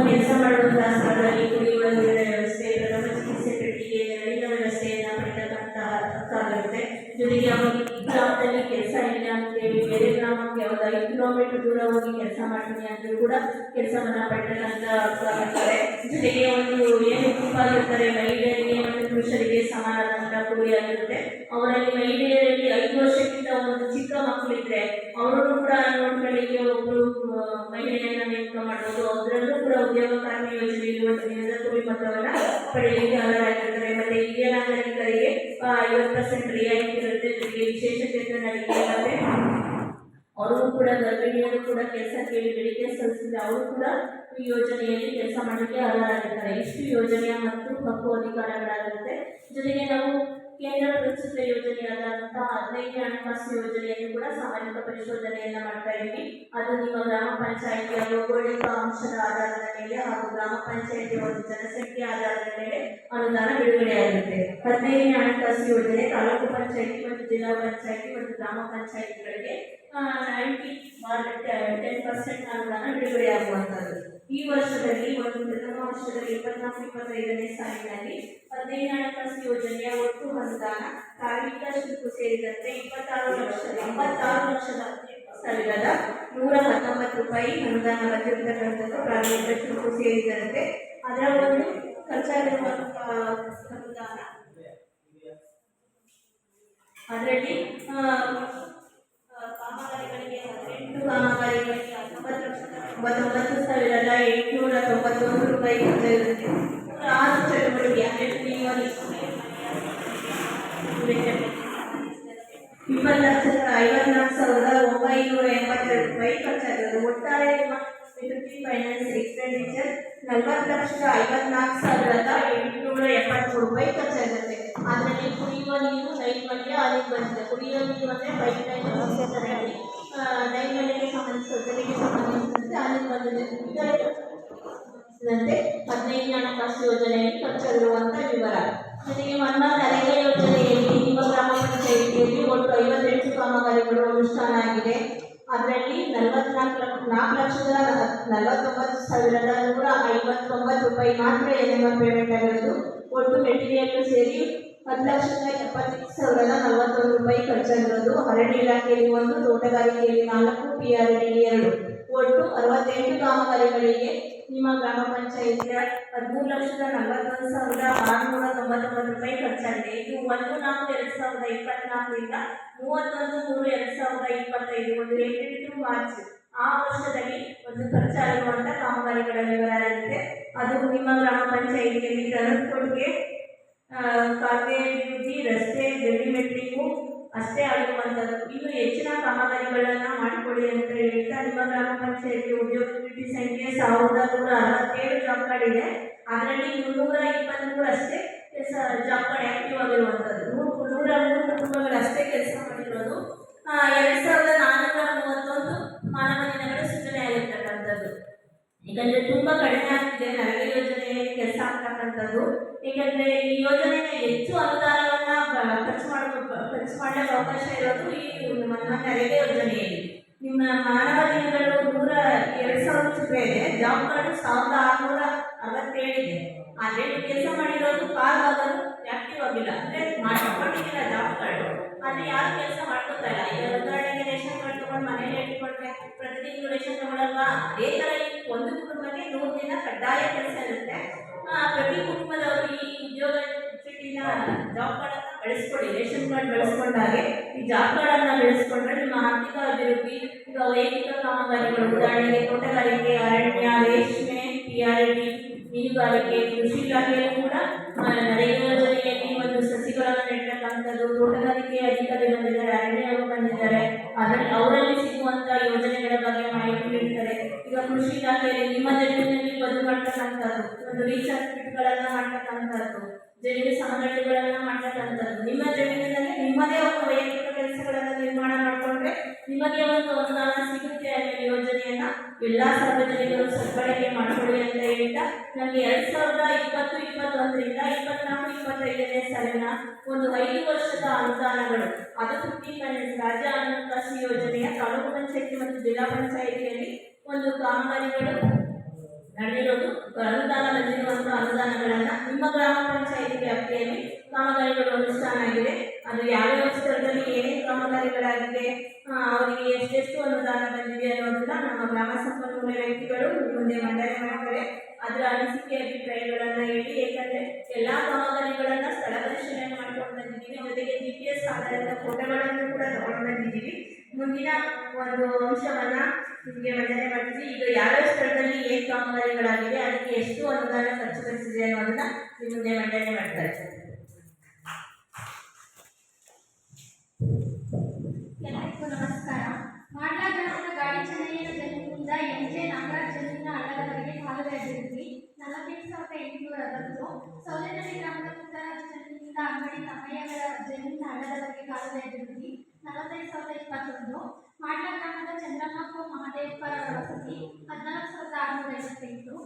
Speaker 4: ಕೆಲಸ ಮಾಡುವಂತಹ ಸ್ಥಳದಲ್ಲಿ ಕುಡಿಯುವ ನೀರಿನ ವ್ಯವಸ್ಥೆ, ಪ್ರಥಮ ಚಿಕಿತ್ಸೆ ಪೆಟ್ಟಿಗೆ, ನೆರಳಿನ ವ್ಯವಸ್ಥೆಯನ್ನು ಪಡಿತಕ್ಕಂತಹ ಹಕ್ಕಾಗಿರುತ್ತೆ. ಜೊತೆಗೆ ಅವರಿಗೆ ಈ ಗ್ರಾಮದಲ್ಲಿ ಕೆಲಸ ಇಲ್ಲ ಅಂತೇಳಿ ಬೇರೆ ಗ್ರಾಮ ಗ್ರಾಮಕ್ಕೆ ಒಂದು 5 ಕಿಲೋಮೀಟರ್ ದೂರ ಹೋಗಿ ಕೆಲಸ ಮಾಡ್ತೀನಿ ಅಂದ್ರೂ ಕೂಡ ಕೆಲಸವನ್ನ ಪಡ್ತಕ್ಕಂಥ ಮಾಡ್ತಾರೆ. ಜೊತೆಗೆ ಒಂದು ಏನು ಗುಂಪಾಗಿರ್ತಾರೆ ಮಹಿಳೆಯರಿಗೆ ಮತ್ತು ಪುರುಷರಿಗೆ ಸಮಾನವಾದಂಥ ಕೂಲಿಯಾಗಿರುತ್ತೆ. ಅವರಲ್ಲಿ ಮಹಿಳೆಯರಲ್ಲಿ 5 ವರ್ಷಕ್ಕಿಂತ ಒಂದು ಚಿಕ್ಕ ಮಕ್ಕಳಿದ್ರೆ ಅವರನ್ನು ಕೂಡ ನೋಡ್ಕೊಳ್ಳಿಕ್ಕೆ ಒಬ್ಬರು ಮಹಿಳೆಯನ್ನ ನೇಮಕ ಮಾಡೋದು, ಅದರಲ್ಲೂ ಕೂಡ ಉದ್ಯೋಗ ಖಾತ್ರಿ ಯೋಜನೆಯಲ್ಲಿ ಒಂದು ದಿನದ ಕೂಲಿ ಮೊತ್ತವನ್ನ ಪಡೆಯಲಿಕ್ಕೆ ಅರ್ಹರಾಗಿರ್ತಾರೆ. ಮತ್ತೆ ಹಿರಿಯ ನಾಗರಿಕರಿಗೆ 50% ರಿಯಾಯಿತಿ ಇರುತ್ತೆ. ಜೊತೆಗೆ ವಿಶೇಷ ಚೇತನರಿಗೆ ಮತ್ತೆ ಅವರು ಕೂಡ ಗರ್ಭಿಣಿಯರು ಕೂಡ ಕೆಲಸ ಕೇಳಿ ಬೇಡಿಕೆ ಸಲ್ಲಿಸಿದ್ರೆ ಅವರು ಕೂಡ ಈ ಯೋಜನೆಯಲ್ಲಿ ಕೆಲಸ ಮಾಡಲಿಕ್ಕೆ ಅರ್ಹರಾಗಿರ್ತಾರೆ. ಇಷ್ಟು ಯೋಜನೆಯ ಮತ್ತು ಹಕ್ಕು ಅಧಿಕಾರಗಳಾಗಿರುತ್ತೆ. ಜೊತೆಗೆ ನಾವು ಕೇಂದ್ರ ಪುರಸ್ಕೃತ ಯೋಜನೆಯಾದಂತಹ 15ನೇ ಹಣಕಾಸು ಯೋಜನೆಯನ್ನು ಕೂಡ ಸಾಮಾಜಿಕ ಪರಿಶೋಧನೆಯನ್ನ ಮಾಡ್ತಾ ಇದ್ದೀವಿ. ಅದು ನಿಮ್ಮ ಗ್ರಾಮ ಪಂಚಾಯಿತಿಯ ಭೌಗೋಳಿಕ ಅಂಶದ ಆಧಾರದ ಮೇಲೆ ಹಾಗೂ ಗ್ರಾಮ ಪಂಚಾಯಿತಿಯ ಒಂದು ಜನಸಂಖ್ಯೆ ಆಧಾರದ ಮೇಲೆ ಅನುದಾನ ಬಿಡುಗಡೆಯಾಗುತ್ತೆ. 15ನೇ ಹಣಕಾಸು ಯೋಜನೆ ತಾಲೂಕು ಪಂಚಾಯಿತಿ ಮತ್ತು ಜಿಲ್ಲಾ ಪಂಚಾಯಿತಿ ಮತ್ತು ಗ್ರಾಮ ಪಂಚಾಯಿತಿಗಳಿಗೆ 10% ಅನುದಾನ ಬಿಡುಗಡೆಯಾಗುವಂಥದ್ದು. ಈ ವರ್ಷದಲ್ಲಿ ಒಂದು ಪ್ರಥಮ ವರ್ಷದಲ್ಲಿ 24-25ನೇ ಸಾಲಿನಲ್ಲಿ 15ನೇ ಹಣಕಾಸು ಯೋಜನೆಯ ಒಟ್ಟು ಅನುದಾನ ಕಾರ್ಮಿಕ ಶುಲ್ಕ ಸೇರಿದಂತೆ 86,119,119 ರೂಪಾಯಿ ಅನುದಾನ ಬಂದಿರತಕ್ಕಂಥದ್ದು. ಕಾರ್ಮಿಕ ಶುಲ್ಕ ಸೇರಿದಂತೆ ಅದರ ಒಂದು ಖರ್ಚಾಗಿರುವಂತಹ ಅನುದಾನ ಅದರಲ್ಲಿ ಕಾಮಗಾರಿಗಳಿಗೆ 18 ಕಾಮಗಾರಿಗಳಿಗೆ 19,99,891 ರೂಪಾಯಿ ಖರ್ಚಾಗಿರುತ್ತೆ. 6 ಚಟುವಟಿಕೆ 20,54,982 ರೂಪಾಯಿ ಖರ್ಚಾಗಿರೋದು. ಒಟ್ಟಾರೆ ಫೈನಾನ್ಸ್ ಎಕ್ಸ್ಪೆಂಡಿಚರ್ 40,54,873 ರೂಪಾಯಿ ಖರ್ಚಾಗಿರುತ್ತೆ. ಅದರಲ್ಲಿ ಕುಡಿಯುವ ನೀರು ನೈರ್ಮಲ್ಯ ಅಲ್ಲಿಗೆ ಬಂದಿದೆ. ಕುಡಿಯುವ ನೀರು ಅಂದರೆ ಪೈಪ್ ಲೈನ್ ವ್ಯವಸ್ಥೆಯಲ್ಲಿ ನೈರ್ಮಲ್ಯಕ್ಕೆ ಸಂಬಂಧಿಸಿದಂತೆ ಅಲ್ಲಿಗೆ ಬಂದಿದೆ. ಇದಕ್ಕೆ ಸಂಬಂಧಿಸಿದಂತೆ 15ನೇ ಹಣಕಾಸು ಯೋಜನೆಯಲ್ಲಿ ಖರ್ಚಾಗಿರುವಂಥ ವಿವರ. ಜೊತೆಗೆ ಮನ್ನಾ ನರೇಗಾ ಯೋಜನೆಯಲ್ಲಿ ನಿಮ್ಮ ಗ್ರಾಮ ಪಂಚಾಯಿತಿಯಲ್ಲಿ ಒಟ್ಟು 58 ಕಾಮಗಾರಿಗಳು ಅನುಷ್ಠಾನ ಆಗಿದೆ. ಅದರಲ್ಲಿ 44,49,159 ರೂಪಾಯಿ ಮಾತ್ರ NMR ಪೇಮೆಂಟ್ ಆಗಿರೋದು. ಒಟ್ಟು ಮೆಟೀರಿಯಲ್ ಸೇರಿ 10,70,41 ರೂಪಾಯಿ ಖರ್ಚಾಗಿರೋದು. ಅರಣ್ಯ ಇಲಾಖೆಯಲ್ಲಿ 1, ತೋಟಗಾರಿಕೆಯಲ್ಲಿ 4, PRD 2. ಒಟ್ಟು 68 ಕಾಮಗಾರಿಗಳಿಗೆ ನಿಮ್ಮ ಗ್ರಾಮ ಪಂಚಾಯಿತಿಯ 13,41,699 ರೂಪಾಯಿ ಖರ್ಚಾಗಿದೆ. ಇದು 1/4/2024ರಿಂದ 31/3/2025 ಒಂದು ಏಪ್ರಿಲ್ ಟು ಮಾರ್ಚ್ ಆ ವರ್ಷದಲ್ಲಿ ಒಂದು ಖರ್ಚಾಗಿರುವಂಥ ಕಾಮಗಾರಿಗಳ ವಿವರ ಇರುತ್ತೆ. ಅದು ನಿಮ್ಮ ಗ್ರಾಮ ಪಂಚಾಯಿತಿಯಲ್ಲಿ ದನದ ಕೊಡುಗೆ, ಕಾಲುವೆ ಅಭಿವೃದ್ಧಿ, ರಸ್ತೆ, ಜಲ್ಲಿ ಮೆಟ್ಲಿಂಗು ಅಷ್ಟೇ ಆಗಿರುವಂಥದ್ದು. ಇನ್ನು ಹೆಚ್ಚಿನ ಕಾಮಗಾರಿಗಳನ್ನು ಮಾಡಿಕೊಡಿ ಅಂತ ಹೇಳ್ತಾ ನಿಮ್ಮ ಗ್ರಾಮ ಪಂಚಾಯಿತಿ ಉದ್ಯೋಗ ಸಮಿತಿ ಸಂಖ್ಯೆ 1,167 ಜಾಬ್ ಕಾರ್ಡ್ ಇದೆ. ಅದರಲ್ಲಿ 323 ಅಷ್ಟೇ ಜಾಬ್ ಕಾರ್ಡ್ ಆಕ್ಟಿವ್ ಆಗಿರುವಂಥದ್ದು. 103 ಕುಟುಂಬಗಳು ಅಷ್ಟೇ ಕೆಲಸ ಮಾಡಿರೋದು. 2,431 ಮಾನವ ದಿನಗಳ ಸೃಜನೆ ಆಗಿರ್ತಕ್ಕಂಥದ್ದು. ಯಾಕಂದರೆ ತುಂಬ ಕಡಿಮೆ ಆಗ್ತಿದೆ ನರೇಗಾ ಯೋಜನೆಯಲ್ಲಿ ಕೆಲಸ ಆಗ್ತಕ್ಕಂಥದ್ದು. ಏಕೆಂದರೆ ಈ ಯೋಜನೆಯ ಹೆಚ್ಚು ಅನುದಾನವನ್ನು ಖರ್ಚು ಮಾಡಲಿಕ್ಕೆ ಅವಕಾಶ ಇರೋದು ಈ ನಮ್ಮ ನರೇಗಾ ಯೋಜನೆಯಲ್ಲಿ. ನಿಮ್ಮ ಮಾನವ ದಿನಗಳು 2,000 ಚಿತ್ರ ಇದೆ. ಜಾಬ್ ಕಾರ್ಡ್ 1,667 ಇದೆ. ಆದರೆ ನೀವು ಕೆಲಸ ಮಾಡಿರೋದು ಕಾಲವಾಗಲು ಆಕ್ಟಿವ್ ಆಗಿಲ್ಲ, ಅಂದರೆ ಮಾಡ್ಕೊಂಡಿಲ್ಲ ಜಾಬ್ ಕಾರ್ಡ್. ಆದರೆ ಯಾರು ಕೆಲಸ ಮಾಡ್ಕೊತಾ ಇಲ್ಲ. ಈಗ ಉದಾಹರಣೆಗೆ ರೇಷನ್ ಕಾರ್ಡ್ ತೊಗೊಂಡು ಮನೇಲಿ ಇಟ್ಕೊಂಡ್ರೆ ಪ್ರತಿ ತಿಂಗಳು ರೇಷನ್ ತಗೊಳ್ಳಲ್ವಾ? ಅದೇ ಥರ ಒಂದು ಕುಟುಂಬಕ್ಕೆ 100 ದಿನ ಕಡ್ಡಾಯ ಕೆಲಸ ಇರುತ್ತೆ. ಪ್ರತಿ ಕುಟುಂಬದವರು ಈ ಉದ್ಯೋಗ ಚೀಟಿನ ಜಾಬ್ ಕಾರ್ಡನ್ನು ಬೆಳೆಸ್ಕೊಳ್ಳಿ. ರೇಷನ್ ಕಾರ್ಡ್ ಬೆಳೆಸ್ಕೊಂಡಾಗೆ ಈ ಜಾಬ್ ಕಾರ್ಡನ್ನು ಬೆಳೆಸ್ಕೊಂಡ್ರೆ ನಿಮ್ಮ ಆರ್ಥಿಕ ಅಭಿವೃದ್ಧಿ, ಈಗ ವೈಯಕ್ತಿಕ ಕಾಮಗಾರಿಗಳು ಉದಾಹರಣೆಗೆ ತೋಟಗಾರಿಕೆ, ಅರಣ್ಯ, ರೇಷ್ಮೆ, PRD, ಮೀನುಗಾರಿಕೆ, ಕೃಷಿ ಇಲಾಖೆಯಲ್ಲೂ ಕೂಡ ನರೇಗಾ ಯೋಜನೆಯಲ್ಲಿ ಒಂದು ಸಸಿಗಳನ್ನು ನೆಟ್ಟಕ್ಕಂಥದ್ದು, ತೋಟಗಾರಿಕೆ ಅಧಿಕಾರಿ ಬಂದಿದ್ದಾರೆ, ಅರಣ್ಯ ಬಂದಿದ್ದಾರೆ. ಅದರಲ್ಲಿ ಅವರಲ್ಲಿ ಸಿಗುವಂಥ ಯೋಜನೆಗಳ ಬಗ್ಗೆ ಮಾಹಿತಿ ನೀಡ್ತಾರೆ. ಈಗ ಕೃಷಿ ಇಲಾಖೆಯಲ್ಲಿ ನಿಮ್ಮ ಜಮೀನಿನಲ್ಲಿ ಬದು ಮಾಡ್ತಕ್ಕಂಥದ್ದು, ಒಂದು ರೀಚಾರ್ಜ್ ಕಿಟ್ಗಳನ್ನು ಮಾಡ್ತಕ್ಕಂಥದ್ದು, ಜಮೀನು ಸಮಗಟ್ಟೆಗಳನ್ನು ಮಾಡ್ತಕ್ಕಂಥದ್ದು. ನಿಮ್ಮ ಜಮೀನಿನಲ್ಲಿ ನಿಮ್ಮದೇ ಒಂದು ವೈಯಕ್ತಿಕ ಕೆಲಸಗಳನ್ನು ನಿರ್ಮಾಣ ಮಾಡಿಕೊಂಡ್ರೆ ನಿಮಗೆ ಒಂದು ಅನುದಾನ ಸಿಗುತ್ತೆ ಅನ್ನೋ ಯೋಜನೆಯನ್ನ ಎಲ್ಲ ಸಾರ್ವಜನಿಕರು ಸದ್ಬಳಕೆ ಮಾಡಿಕೊಳ್ಳಿ ಅಂತ ಹೇಳ್ತಾ ನನಗೆ 2020-21ರಿಂದ 24-25ನೇ ಸಾಲಿನ ಒಂದು 5 ವರ್ಷದ ಅನುದಾನಗಳು, ಅದು 15 ಫೈನಾನ್ಸ್ ರಾಜ್ಯ ಹಣಕಾಸು ಯೋಜನೆಯ ತಾಲೂಕು ಪಂಚಾಯಿತಿ ಮತ್ತು ಜಿಲ್ಲಾ ಪಂಚಾಯಿತಿಯಲ್ಲಿ ಒಂದು ಕಾಮಗಾರಿಗಳು ನಡೆದಿರೋದು. ಅನುದಾನ ಬಂದಿರುವಂತಹ ಅನುದಾನಗಳನ್ನು ನಿಮ್ಮ ಗ್ರಾಮ ಪಂಚಾಯಿತಿ ವ್ಯಾಪ್ತಿಯಲ್ಲಿ ಕಾಮಗಾರಿಗಳು ಅನುಷ್ಠಾನ ಆಗಿದೆ. ಅದು ಯಾವ್ಯಾವ ಸ್ಥಳದಲ್ಲಿ ಏನೇನು ಕಾಮಗಾರಿಗಳಾಗಿದೆ, ಅವರಿಗೆ ಎಷ್ಟೆಷ್ಟು ಅನುದಾನ ಬಂದಿದೆ ಅನ್ನೋದನ್ನ ನಮ್ಮ ಗ್ರಾಮ ಸಂಪನ್ಮೂಲ ವ್ಯಕ್ತಿಗಳು ಮುಂದೆ ಮಂಡನೆ ಮಾಡ್ತಾರೆ. ಅದರ ಅನಿಸಿಕೆ ಅಭಿಪ್ರಾಯಗಳನ್ನ ಹೇಳಿ, ಯಾಕಂದ್ರೆ ಎಲ್ಲಾ ಕಾಮಗಾರಿಗಳನ್ನ ಸ್ಥಳ ಪರಿಶೀಲನೆ ಮಾಡ್ಕೊಂಡು ಬಂದಿದ್ದೀವಿ, ಜೊತೆಗೆ GPS ಆಧಾರಿತ ಫೋಟೋಗಳನ್ನು ಕೂಡ ತಗೊಂಡು ಬಂದಿದ್ದೀವಿ. ಮುಂದಿನ ಒಂದು ಅಂಶವನ್ನ ನಿಮಗೆ ಮಂಡನೆ ಮಾಡ್ತೀವಿ. ಈಗ ಯಾವ್ಯಾವ ಸ್ಥಳದಲ್ಲಿ ಏನ್ ಕಾಮಗಾರಿಗಳಾಗಿದೆ, ಅದಕ್ಕೆ ಎಷ್ಟು ಅನುದಾನ ಖರ್ಚುಗೊಳಿಸಿದೆ ಅನ್ನೋದನ್ನ ನಿಮ್ಮ ಮುಂದೆ ಮಂಡನೆ ಮಾಡ್ತಾರೆ.
Speaker 5: ಎಲ್ಲರಿಗೂ ನಮಸ್ಕಾರ. ಮಾಡ್ಲಾ ಗ್ರಾಮದ ಗಾಡಿ ಚೆನ್ನಯ್ಯನ ಜಮೀನಿನಿಂದ ಎಂಜೆ ನಾಗರಾಜ್ ಜಮೀನಿನ ಹಳ್ಳದವರೆಗೆ ಕಾಲುವೆ ಅಭಿವೃದ್ಧಿ 48,860. ಸೌದೆನಹಳ್ಳಿ ಗ್ರಾಮದ ಪುಟ್ಟರಾಜ್ ಜಮೀನಿನಿಂದ ಅಂಗಡಿ ತಮ್ಮಯ್ಯಗಳ ಜಮೀನಿನ ಹಳ್ಳದವರೆಗೆ ಕಾಲುವೆ ಅಭಿವೃದ್ಧಿ 45,021. ಮಾಡ್ಲಾ ಗ್ರಾಮದ ಚಂದ್ರಮ್ಮ ಮಹದೇವಪ್ಪರ ವಸತಿ 14,658.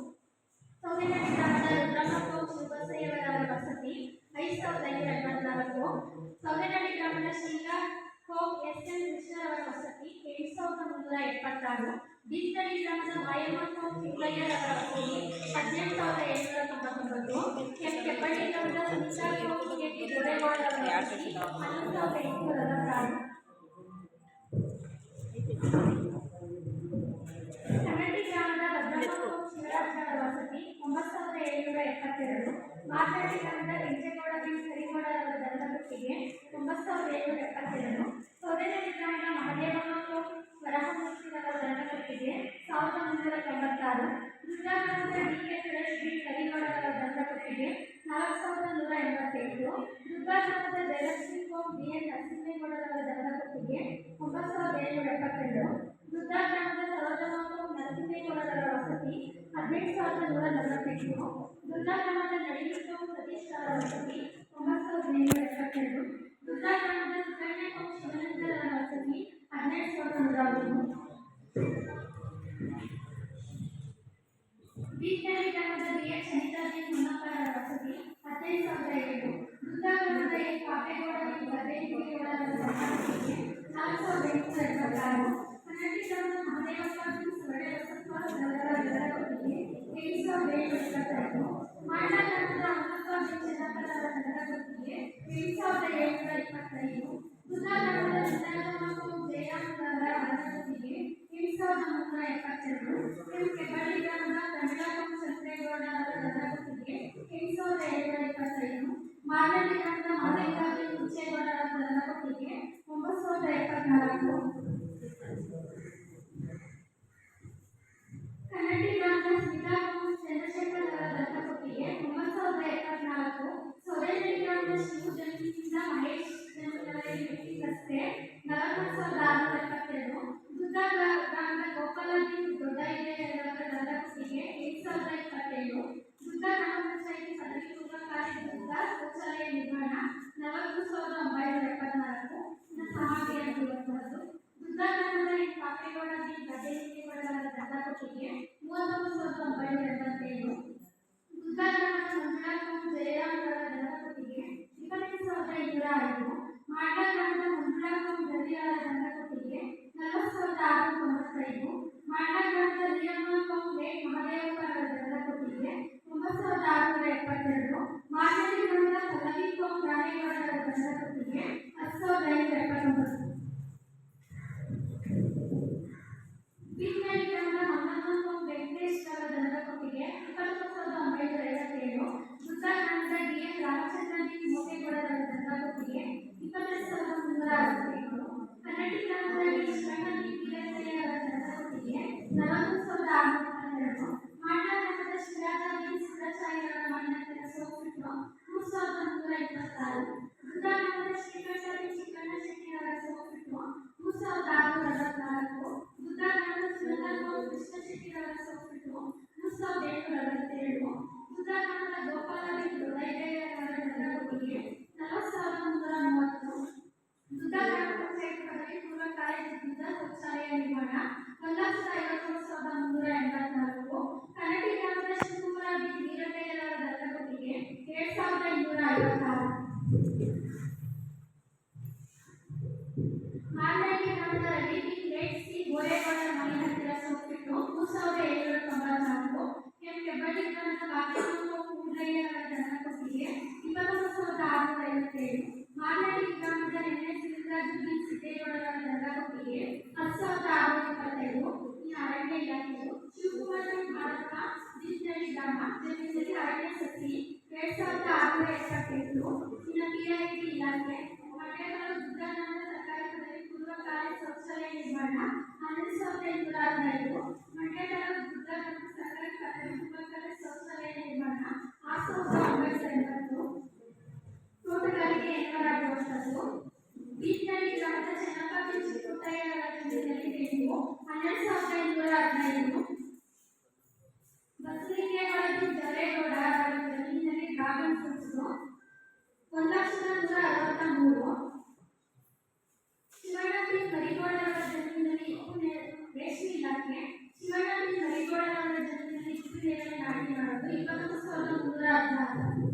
Speaker 5: ಸೌದೆನಹಳ್ಳಿ ಗ್ರಾಮದ ರುದ್ರಮ್ಮ ಶಿವಬಸಯ್ಯವರ ವಸತಿ 5,584. ಸೌದೆನಹಳ್ಳಿ ಗ್ರಾಮದ ಶೀಲಾ ಎಸ್.ಎನ್. ಕೃಷ್ಣರವರ ವಸತಿ 8,376. ಬೀಸ್ನಳ್ಳಿ ಗ್ರಾಮದ ಮಾಯಮ್ಮ ಸಿಂಗಯ್ಯರವರ ವಸತಿ 18,799. ಕೆಬ್ಬಳ್ಳಿ ಗ್ರಾಮದ ಸುನೀತಾ ಗೋಡೆಗೌಡರವರ ವಸತಿ 11,866. ಕನ್ನಡಿ ಗ್ರಾಮದ ಭದ್ರಮ್ಮ ಶಿವರಾಜರ ವಸತಿ 9,772. ಮಾತಳ್ಳಿ ಗ್ರಾಮದ ಕೆಂಚೇಗೌಡ ಕರಿಗೌಡರವರ ದಂಡಗುತ್ತಿಗೆ 9,772. ಸೌದೆನಹಳ್ಳಿ ಗ್ರಾಮದ ಮಹದೇವಮ್ಮ ವರಹಮೂರ್ತಿರವರ ದಂಡಗುತ್ತಿಗೆ 1,396. ದುರ್ಗಾ ಗ್ರಾಮದ ಡಿ.ಕೆ. ಸುರೇಶ್ ಬಿ ಕರಿಗೌಡರವರ ದಂಡಗುತ್ತಿಗೆ 4,188. ದುರ್ಗಾ ಗ್ರಾಮದ ಜಯಲಕ್ಷ್ಮಿ ಬಿ.ಎನ್. ನರಸಿಂಹೇಗೌಡರವರ ದಂಡಗುತ್ತಿಗೆ 9,772. ದುರ್ಗಾ ಗ್ರಾಮದ ಸರೋಜಮ್ಮ ನರಸಿಂಹೇಗೌಡರವರ ವಸತಿ 18,148. ದುರ್ಗಾ ಗ್ರಾಮದ ನಳಿನಿ ಸತೀಶ್ ಅವರ ವಸತಿ 9,772. ದುರ್ಗಾ ಗ್ರಾಮದ ಸುಕನ್ಯಾ ಶಿವನಂದರವರ ವಸತಿ 12,101. ಬೀಸ್ನಳ್ಳಿ ಗ್ರಾಮದ ಬಿ.ಎಚ್. ಅನಿತಾಜಿ ಹೊನ್ನಪ್ಪರ ವಸತಿ 15,007. ದುರ್ಗಾ ಗ್ರಾಮದ ಎಸ್. ಪಾಪೇಗೌಡ ಗದ್ದೇಗೌಡರವರ ವಸತಿ 4,876. ಕನ್ನಡಿ ಗ್ರಾಮದ ಮಹದೇವಪ್ಪ ಸೊರಡೆ ಬಸಪ್ಪ ದಂಡಗುತ್ತಿಗೆ 7,722. ಮಾಡ್ಲಾ ಗ್ರಾಮದ ಅಮ್ಮಪ್ಪ ಚೆನ್ನಪ್ಪರವರ ದಂಡಗುತ್ತಿಗೆ 8,725. ದುರ್ಗಾ ಗ್ರಾಮದ ಚಂದ್ರಮ್ಮ ಜಯರಾಮರವರ ದಂಡಗುತ್ತಿಗೆ 8,372. ಕೆಬ್ಬಳ್ಳಿ ಗ್ರಾಮದ ಕಮಲಾಪಂ ಚಂದ್ರೇಗೌಡರವರ ದಂಡಗುತ್ತಿಗೆ 8,725. ಮಾರ್ನಳ್ಳಿ ಗ್ರಾಮದ ಮಾದೇಗಾವಿ ಹುಚ್ಚೇಗೌಡರವರ ದಂಡಗುತ್ತಿಗೆ 9,074. ಕನ್ನಡಿ ಗ್ರಾಮದ ಸ್ಮಿತಾ ಚಂದ್ರಶೇಖರ್ ಅವರ ದಂಡಗುತ್ತಿಗೆ 9,074. ಸೌದೆನಹಳ್ಳಿ ಗ್ರಾಮದ ಶಿವು ಜಮೀನಿನಿಂದ ಮಹೇಶ್ ಜಮೀನವರೆಗೆ ರಸ್ತೆ 44,672. ದುರ್ಗಾ ಗ್ರಾಮದ ಗೋಪಾಲಜಿ ದೊಡ್ಡಯ್ಯರವರ ದಂಡಗುತ್ತಿಗೆ 8,027. ದುರ್ಗಾ ಗ್ರಾಮ ಪಂಚಾಯಿತಿ ಪದವಿ ಪೂರ್ವ ಕಾರ್ಯದಿಂದ ಶೌಚಾಲಯ ನಿರ್ಮಾಣ 40,974 ಸಮಾಧಿಯಾಗಿ ಇರುವಂತಹದ್ದು. ದುರ್ಗಾ ಗ್ರಾಮದ ಪಾಪೇಗೌಡ ಬಿ ಗದ್ದೇಗೌಡರವರ ದಂಡಗುತ್ತಿಗೆ 39,987. ದುರ್ಗಾ ಗ್ರಾಮದ ಮಂಜುಳಾ ಜಯರಾಮರವರ ದಂಡಗುತ್ತಿಗೆ 25,505. ಮಾಡ್ಲಾ ಗ್ರಾಮದ ಮಂಜುಳಾ ಗದಿಯವರ ದಂಡಗುತ್ತಿಗೆ 40,695. ಮಾಡ್ಲಾ ಗ್ರಾಮದ ವೀರಮ್ಮ ಲೇಟ್ ಮಹದೇವಪ್ಪರವರ ದಂಡಗುತ್ತಿಗೆ 9,672. ಮಾರ್ನಳ್ಳಿ ಗ್ರಾಮದ ಪಲ್ಲವಿ ರಾಣೇಗೌಡರವರ ದಂಡಗುತ್ತಿಗೆ 10,579. ಬೀಸ್ನಳ್ಳಿ ಗ್ರಾಮದ ಮಲ್ಲಮ್ಮ ವೆಂಕಟೇಶ್ ಅವರ ದಂಡಗುತ್ತಿಗೆ 29,957. ದುರ್ಗಾ ಗ್ರಾಮದ ಡಿ.ಎನ್. ರಾಮಚಂದ್ರ ಬಿ ಮೋಟೇಗೌಡರವರ ದಂಡಗುತ್ತಿಗೆ 22,367. ಕನ್ನಡಿ ಗ್ರಾಮದ ಡಿ. ಶಿವಣ್ಣ ಬಿ ವೀರಯ್ಯರವರ ದಂಡಗುತ್ತಿಗೆ 40,612. ಮಾಡ್ಲಾ ಗ್ರಾಮದ ಶಿವರಾಜ ಬಿ ಸುರಚಾಯಿರವರ ಮಣ್ಣತ್ತಿನ ಸೋಪಿಟ್ಟು 3,326. ದುರ್ಗಾ ಗ್ರಾಮದ ಶ್ರೀಕಂಠ ಬಿ ಚಿಕ್ಕಣ್ಣ ಶೆಟ್ಟಿಯವರ ಸೋಪಿಟ್ಟು 3,664. ದುರ್ಗಾ ಗ್ರಾಮದ ಸುನಂದಮ್ಮ ಕೃಷ್ಣ ಶೆಟ್ಟಿಯವರ ಸೋಪಿಟ್ಟು 3,842. ದುರ್ಗಾ ಗ್ರಾಮದ ಗೋಪಾಲ ಬಿ ದೊಡ್ಡಯ್ಯರವರ ದಂಡಗುತ್ತಿಗೆ 40,330. ದುರ್ಗಾ ಗ್ರಾಮ ಪಂಚಾಯಿತಿ ಪದವಿ ಪೂರ್ವ ಕಾಲೇಜಿನಿಂದ ಶೌಚಾಲಯ ನಿರ್ಮಾಣ 1,53,384. ಕನ್ನಡಿ ಗ್ರಾಮದ ಶಿವಕುಮಾರ ಬಿ ವೀರಯ್ಯರವರ ದಂಡಗುತ್ತಿಗೆ 7,256. ಮಾರ್ನಳ್ಳಿ ಗ್ರಾಮದ ರವಿ ಬಿ ಲೇಟ್ ಸಿ ಗೋಡೆಗೌಡರ ಮನೆ ಹತ್ತಿರ ಸೋಪಿಟ್ಟು 3,794. ಕೆಬ್ಬಳ್ಳಿ ಗ್ರಾಮದ ಬಾಕಿಮಕ್ಕ ಕೂಡ್ರಯ್ಯರವರ ದಂಡಗುತ್ತಿಗೆ 21,600. ಇಲಾಖೆ ಮಂಡ್ಯಗಳು ದುರ್ಗಾನಂದ ಸರ್ಕಾರಿ ಪದವಿ ಪೂರ್ವ ಕಾಲೇಜು ಶೌಚಾಲಯ ನಿರ್ಮಾಣ 11,815 ಮಂಡ್ಯಗಳು ದುರ್ಗಾನಂದ ಸರ್ಕಾರಿ ಪದವಿ ಪೂರ್ವ ಕಾಲೇಜು ಶೌಚಾಲಯ ನಿರ್ಮಾಣ 6,980 ತೋಟಗಾರಿಕೆ 860 ಬೀಟ್ನಳ್ಳಿ ಗ್ರಾಮದ ಚೆನ್ನಪ್ಪ ಚಿಕ್ಕುಟ್ಟಯ್ಯರ ಜಮೀನಿನಲ್ಲಿ ತೆಂಗು 12,815 ಬಸಲಿಂಗೇವಾಡಿ ಜರೇಗೌಡ ಅವರ ಜಮೀನಿನಲ್ಲಿ ಡ್ರಾಗನ್ ಫ್ರೂಟ್ಸ್ 1,163 ಶಿವಣ್ಣಪಿ ಮರಿಗೌಡ ಅವರ ಜಮೀನಿನಲ್ಲಿ ರೇಷ್ಮೆ ಇಲಾಖೆ ಶಿವಣ್ಣಪಿ ಮರಿಗೌಡ ಅವರ ಜಮೀನಿನಲ್ಲಿ ಇಪ್ಪು ನೇರಳೆ ನಾಟಿ ಮಾಡೋದು 21,316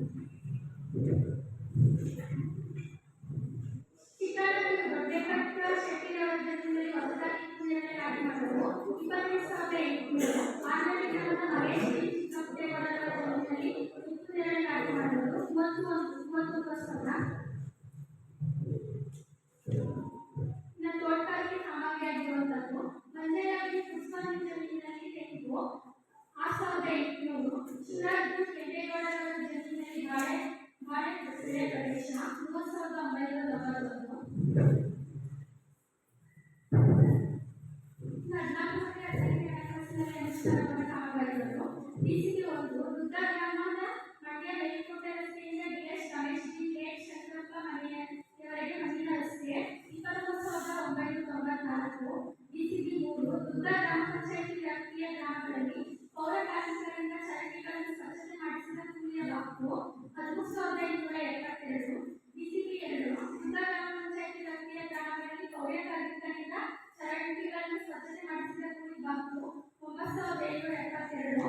Speaker 5: ಚಿಕ್ಕಣ್ಣಪಿ ದೊಡ್ಡಪಟ್ಟ ಶೆಟ್ಟಿಯವರ ಜಮೀನಿನಲ್ಲಿ ಹೊಸದಾಗಿ ಇಪ್ಪು ನೇರಳೆ ನಾಟಿ ಮಾಡೋದು 22,800 ಆನಂದಿ ಗ್ರಾಮದ ಮಹೇಶ್ ಚಿಕ್ಕಪ್ಪೇಗೌಡ ಅವರ ಜಮೀನಿನಲ್ಲಿ ಇಪ್ಪು ನೇರಳೆ ನಾಟಿ ಮಾಡೋದು 39,000 ಇನ್ನು ತೋಟಗಾರಿಕೆ ಸಾಮಗ್ರಿ ಆಗಿರುವಂಥದ್ದು ಮಂಜಯ್ಯ ಪುಷ್ಪನಿ ಜಮೀನಿನಲ್ಲಿ ತೆಂಗು 6,800 ಶಿವರಾಜ್ ಕೆಂಪೇಗೌಡರವರ ಜಮೀನಿನಲ್ಲಿ ಬಾಳೆ ಬೆಳೆ ಪ್ರದೇಶ 30,991 ಹದಿನಾಲ್ಕನೇ ಹಣಕಾಸಿನಲ್ಲಿ ಅನುಷ್ಠಾನಗೊಂಡ ಕಾಮಗಾರಿಗಳು ಡಿಸಿಪಿ 1 ದುರ್ಗಾ ಗ್ರಾಮದ ಮಂಡ್ಯ ಮೇಲ್ಕೋಟೆ ರಸ್ತೆಯಿಂದ ಡಿಎಸ್ ರಮೇಶ್ ಜಿ ಗೇಟ್ ಶಂಕರಪ್ಪ ಮನೆಯವರೆಗೆ ಮಣ್ಣಿನ ರಸ್ತೆ 29,994 ಡಿಸಿಪಿ 3 ದುರ್ಗಾ ಗ್ರಾಮ ಪಂಚಾಯಿತಿ ವ್ಯಾಪ್ತಿಯ ಗ್ರಾಮಗಳಲ್ಲಿ ಪೌರ ಕಾರ್ಮಿಕರಿಂದ ಚರಂಡಿಗಳನ್ನು ಸ್ವಚ್ಛತೆ ಮಾಡಿಸಿದ ಕೂಲಿಯ ಬಾಕು 13,572 ಡಿಸಿಪಿ 2 ದುರ್ಗಾ ಗ್ರಾಮ ಪಂಚಾಯಿತಿ ವ್ಯಾಪ್ತಿಯ ಗ್ರಾಮಗಳಲ್ಲಿ ಪೌರ ಕಾರ್ಮಿಕರಿಂದ ಚರಂಡಿಗಳನ್ನು ಸ್ವಚ್ಛತೆ ಮಾಡಿಸಿದ ಕೂಲಿ ಬಾಕು 9,772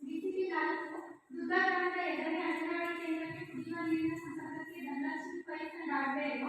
Speaker 5: ಡಿಸಿಪಿ 4 ದುರ್ಗಾ ಗ್ರಾಮದ 2ನೇ ಅಂಗನವಾಡಿ ಕೇಂದ್ರಕ್ಕೆ ಕುಡಿಯುವ ನೀರಿನ ಸಂಪರ್ಕಕ್ಕೆ Dhanalakshmi pipe and hardware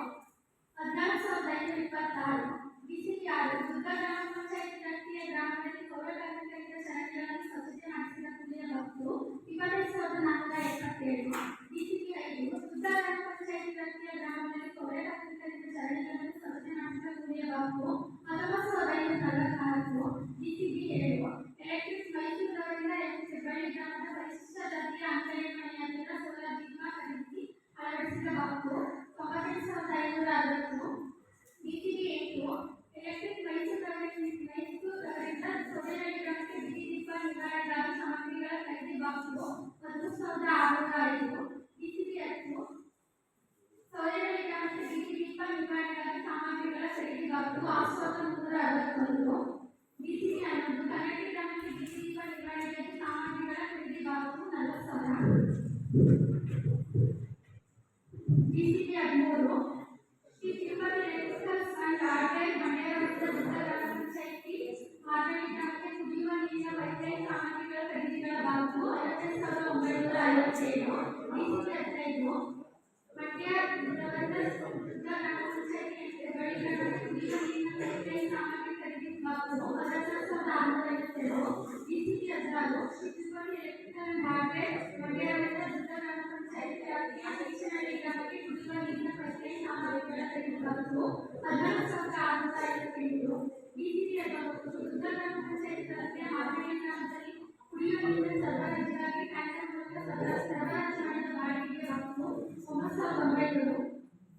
Speaker 5: 14,526 DCP 6 Durga ಗ್ರಾಮ ಪಂಚಾಯಿತಿ ವ್ಯಾಪ್ತಿಯ ಗ್ರಾಮದಲ್ಲಿ ಪೌರ ಕಾರ್ಮಿಕರಿಂದ ಚರಂಡಿಗಳನ್ನು ಸ್ವಚ್ಛತೆ ಮಾಡಿಸಿದ ಕೂಲಿಯ ಬಾಕು 25,477 ಡಿಸಿಪಿ 5 ದುರ್ಗಾ ಗ್ರಾಮ ಪಂಚಾಯಿತಿ ವ್ಯಾಪ್ತಿಯ ಗ್ರಾಮದಲ್ಲಿ ಪೌರ ಕಾರ್ಮಿಕರಿಂದ ಚರಂಡಿಗಳನ್ನು ಸ್ವಚ್ಛತೆ ಮಾಡಿಸಿದ ಕೂಲಿಯ ಬಾಕು 19,544 ಡಿಸಿಪಿ 7 ಎಲೆಕ್ಟ್ರಿಕ್ ಮೈಸೂರವರಿಂದ ಹೆಬ್ಬಳ್ಳಿ ಗ್ರಾಮದ ಪರಿಶಿಷ್ಟ ಜಾತಿಯ ಅಂಗನವಾಡಿ ಮನೆಯಲ್ಲಿನ ಸೋಲಾರ್ ದೀಪ ಖರೀದಿಸಿ ಅಳವಡಿಸಿದ ಬಾಕು 98,560 ಡಿಸಿಪಿ 8 ಎಲೆಕ್ಟ್ರಿಕ್ ಮೈಸೂರವರಿಂದ ಸೋಲೆನಹಳ್ಳಿ ಗ್ರಾಮಕ್ಕೆ ಬೀದಿ ದೀಪ ನಿವಾರಣೆಗಾಗಿ ಸಾಮಗ್ರಿಗಳ ಖರೀದಿ ಬಾಕು 1,605 ಡಿಸಿಪಿ 10 ಸೋಲೆನಹಳ್ಳಿ ಗ್ರಾಮಕ್ಕೆ ಬೀದಿ ದೀಪ ನಿವಾರಣೆಗಾಗಿ ಸಾಮಗ್ರಿಗಳ ಖರೀದಿ ಬಾಕು 6,361 ಡಿಸಿಪಿ 11 ಕನ್ನಡಿ ಗ್ರಾಮಕ್ಕೆ ಬೀದಿ ದೀಪ ನಿವಾರಣೆಗಾಗಿ ಸಾಮಗ್ರಿಗಳ ಖರೀದಿ ಬಾಕು 40,000 DCP 13 Shri Tirupati electricals and hardware Mandya ವೃತ್ತ ದುರ್ಗಾ ಗ್ರಾಮ ಪಂಚಾಯಿತಿ ಆಡಳಿತ ಗ್ರಾಮಕ್ಕೆ ಕುಡಿಯುವ ನೀರಿನ ಪೈಪ್ಲೈನ್ ಸಾಮಗ್ರಿಗಳ ಖರೀದಿಗಳ ಬಾಕು 55,957 ಡಿಸಿಪಿ 15 ಮಂಡ್ಯ ದುರ್ಗಾ ಗ್ರಾಮ ಪಂಚಾಯಿತಿ ಹೆಬ್ಬಳ್ಳಿ ಗ್ರಾಮಕ್ಕೆ ಕುಡಿಯುವ ನೀರಿನ ಪೈಪ್ಲೈನ್ ಸಾಮಗ್ರಿ ಖರೀದಿ ಬಾಕು 14,652 DCP 16 Shri Tirupati electrical and hardware Mandya ವೃತ್ತ ದುರ್ಗಾ ಗ್ರಾಮ ಪಂಚಾಯಿತಿ ವ್ಯಾಪ್ತಿಯ ಶಿಕ್ಷಣಹಳ್ಳಿ ಗ್ರಾಮಕ್ಕೆ ಕುಡಿಯುವ ನೀರಿನ ಪೈಪ್ಲೈನ್ ಸಾಮಗ್ರಿಗಳ ಖರೀದಿ ಬಾಕು 14,658 ಡಿಸಿಪಿ 19 ದುರ್ಗಾ ಗ್ರಾಮ ಪಂಚಾಯಿತಿ ವ್ಯಾಪ್ತಿಯ ಮಾದರಿ ಗ್ರಾಮದಲ್ಲಿ ಕುಡಿಯುವ ನೀರಿನ ಸರಬರಾಜಿಗಾಗಿ ಟ್ಯಾಂಕರ್ ಮೂಲಕ ಸರಬರಾಜು ಮಾಡಿದ ಬಾಡಿಗೆಗೆ ಬಾಕು 9,900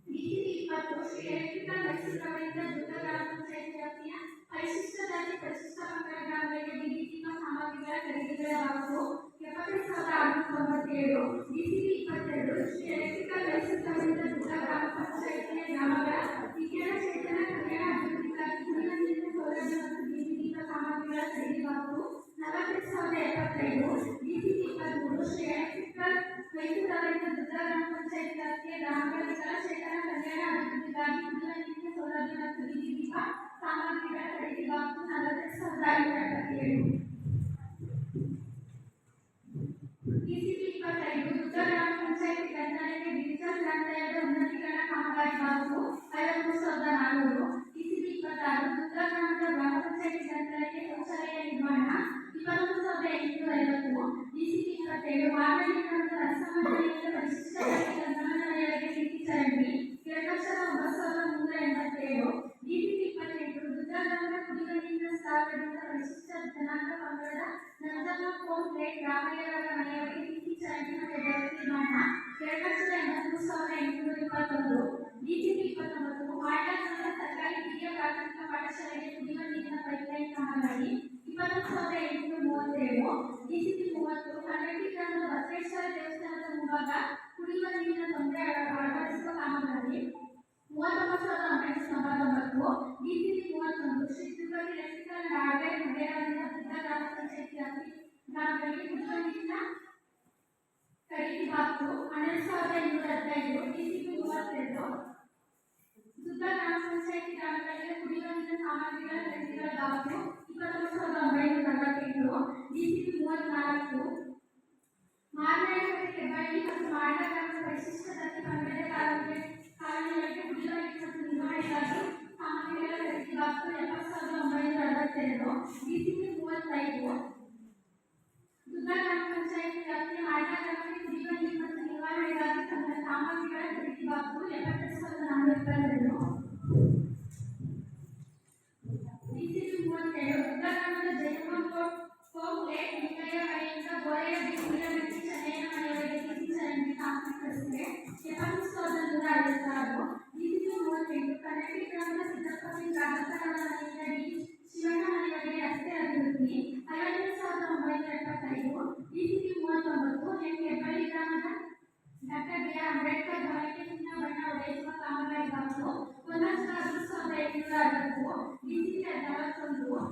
Speaker 5: ಡಿಸಿಪಿ 20 ಶ್ರೀ ಎಲೆಕ್ಟ್ರಿಕಲ್ ಮೈಸೂರವರಿಂದ ದುರ್ಗಾ ಗ್ರಾಮ ಪಂಚಾಯಿತಿ ವ್ಯಾಪ್ತಿಯ ಪರಿಶಿಷ್ಟ ಜಾತಿ ಪರಿಶಿಷ್ಟ ಪಂಗಡ ಗ್ರಾಮಗಳಿಗೆ ಬೀದಿ ದೀಪ ಸಾಮಗ್ರಿಗಳ ಖರೀದಿಗಳ ಬಾಕು 70,697 ಡಿಸಿಪಿ 22 ಶ್ರೀ ಎಲೆಕ್ಟ್ರಿಕಲ್ ಮೈಸೂರವರಿಂದ ದುರ್ಗಾ ಗ್ರಾಮ ಪಂಚಾಯಿತಿಯ ಗ್ರಾಮಗಳ ವಿಜ್ಞಾನ ಚೇತನ ಕಲ್ಯಾಣ ಅಭಿವೃದ್ಧಿಗಾಗಿ ಕುಡಿಯುವ ನೀರಿನ ಸೌಲಭ್ಯ ಮತ್ತು ಬೀದಿ ದೀಪ ಸಾಮಗ್ರಿಗಳ ಖರೀದಿ ಬಾಕು 40,075 ಡಿಸಿಪಿ 23 ಶ್ರೀ ಎಲೆಕ್ಟ್ರಿಕಲ್ ಮೈಸೂರವರಿಂದ ದುರ್ಗಾ ಗ್ರಾಮ ಪಂಚಾಯಿತಿ ವ್ಯಾಪ್ತಿಯ ಗ್ರಾಮಗಳ ವಿಕಲಚೇತನ ಕಲ್ಯಾಣ ಅಭಿವೃದ್ಧಿಗಾಗಿ ಕುಡಿಯುವ ನೀರಿನ ಸೌಲಭ್ಯ ಮತ್ತು ಬೀದಿ ದೀಪ ಸಾಮಗ್ರಿಗಳ ಖರೀದಿ ಬಾಕು 42,577 ಡಿಸಿಪಿ 25 ದುರ್ಗಾ ಗ್ರಾಮ ಪಂಚಾಯಿತಿ ಗ್ರಂಥಾಲಯಕ್ಕೆ ಡಿಜಿಟಲ್ ಗ್ರಂಥಾಲಯದ ಉನ್ನತೀಕರಣ ಕಾಮಗಾರಿ ಬಾಕು 53,400 ಡಿಸಿಪಿ 26 ದುರ್ಗಾ ಗ್ರಾಮದ ಗ್ರಾಮ ಪಂಚಾಯಿತಿ ಗ್ರಂಥಾಲಯಕ್ಕೆ ಶೌಚಾಲಯ ನಿರ್ಮಾಣ 21,850 ಡಿಸಿಪಿ 27 ಮಾಗಡಿ ಗ್ರಾಮದ ರಸಮಂಡಳಿಯಿಂದ ಪರಿಶಿಷ್ಟ ಜಾತಿ ಗ್ರಂಥಾಲಯಗಳಿಗೆ ನೀತಿ ಚರಂಡಿ 2,09,387 ಡಿಸಿಪಿ 28 ದುರ್ಗಾ ಗ್ರಾಮದ ಕುಡಿಯುವ ನೀರಿನ ಸ್ಥಾವರದಿಂದ ಪರಿಶಿಷ್ಟ ಜನಾಂಗ ಪಂಗಡದ ನಂಜಮ್ಮ ಕೋನ್ ಗ್ರೇಟ್ ರಾಮಯ್ಯರವರ ಮನೆಯವರಿಗೆ ನೀತಿ ಚರಂಡಿ ಮತ್ತು ನಿರ್ಮಾಣ 2,83,821. DCP 29 ಮಾರ್ಗದರ್ಶನ ಸರ್ಕಾರಿ ಹಿರಿಯ ಪ್ರಾಥಮಿಕ ಪಾಠಶಾಲೆಗೆ ಕುಡಿಯುವ ನೀರಿನ ಪೈಪ್ಲೈನ್ ಕಾಮಗಾರಿ 21,837. DCP 30 ಕನ್ನಡಿ ಗ್ರಾಮದ ಬಸವೇಶ್ವರ ದೇವಸ್ಥಾನದ ಮುಂಭಾಗ ಕುಡಿಯುವ ನೀರಿನ ತೊಂದರೆ ಅಳವಡಿಸುವ ಕಾಮಗಾರಿ 39,999. DCP 31 Shri Tirupati electrical and hardware ಮಂಡ್ಯದಿಂದ ಬುದ್ಧ ಗ್ರಾಮ ಪಂಚಾಯತಿ ಗ್ರಾಮಗಳಿಗೆ ಕುಡಿಯುವ ನೀರಿನ ಖರೀದಿ ಬಾಕ್ಸು 12,215. DCP 32 ಸುದ್ದ ಗ್ರಾಮ ಪಂಚಾಯತಿ ಗ್ರಾಮಗಳಿಗೆ ಕುಡಿಯುವ ನೀರಿನ ಸಾಮಗ್ರಿಗಳ ಖರೀದಿಗಳ ಬಾಕ್ಸು 29,948. DCP 34 ಮಾರ್ನಾಯಕಟ್ಟೆ ಹೆಬ್ಬಳ್ಳಿ ಮತ್ತು ಮಾಡ ಗ್ರಾಮದ ಪರಿಶಿಷ್ಟ ಜಾತಿ ಪಂಗಡದ ಕಾಲೋನಿಗಳಿಗೆ ಕುಡಿಯುವ ನೀರು ಮತ್ತು ನಿರ್ವಹಣೆಗಾಗಿ ಸಾಮಗ್ರಿಗಳ ಖರೀದಿ ಬಾಕ್ಸು 70,962. DCP 35 ದುರ್ಗಾ ಗ್ರಾಮ ಪಂಚಾಯತಿ ವ್ಯಾಪ್ತಿಯ ಮಾಡ ಗ್ರಾಮಕ್ಕೆ ಕುಡಿಯುವ ನೀರು ಮತ್ತು ನಿರ್ವಹಣೆಗಾಗಿ ಸಾಮಗ್ರಿಗಳ ಖರೀದಿ ಬಾಕ್ಸು 78,422. DCP 37 ದುರ್ಗಾ ಗ್ರಾಮದ ಜಯಮೋಹನ್ ಕೋಟ್ಲೆ ಲಿಂಗಯ್ಯ ಮನೆಯಿಂದ ಗೋರೆಯ ಬಿಸಿ ಚೆನ್ನಯ್ಯನ ಮನೆಯವರೆಗೆ ಬಿಸಿ ಚರಂಡಿ ಕಾಂಕ್ರೀಟ್ ರಸ್ತೆ 70,156. DCP 38 ಕನ್ನಡಿ ಗ್ರಾಮದ ಸಿದ್ದಪ್ಪನಿ ಗ್ರಾಹಕರ ಮನೆಯಿಂದ ಡಿ ಶಿವಣ್ಣ ಮನೆಯವರೆಗೆ ರಸ್ತೆ ಅಭಿವೃದ್ಧಿ 55,975. DCP 39 ಹೆಬ್ಬಳ್ಳಿ ಗ್ರಾಮದ ಡಾಕ್ಟರ್ ಬಿ ಆರ್ ಅಂಬೇಡ್ಕರ್ ಭವನಕ್ಕೆ ಚಿನ್ನ ಬಣ್ಣ ಹೊಡೆಯುವ ಕಾಮಗಾರಿ ಬಾಕ್ಸು 1,10,760. DCP 41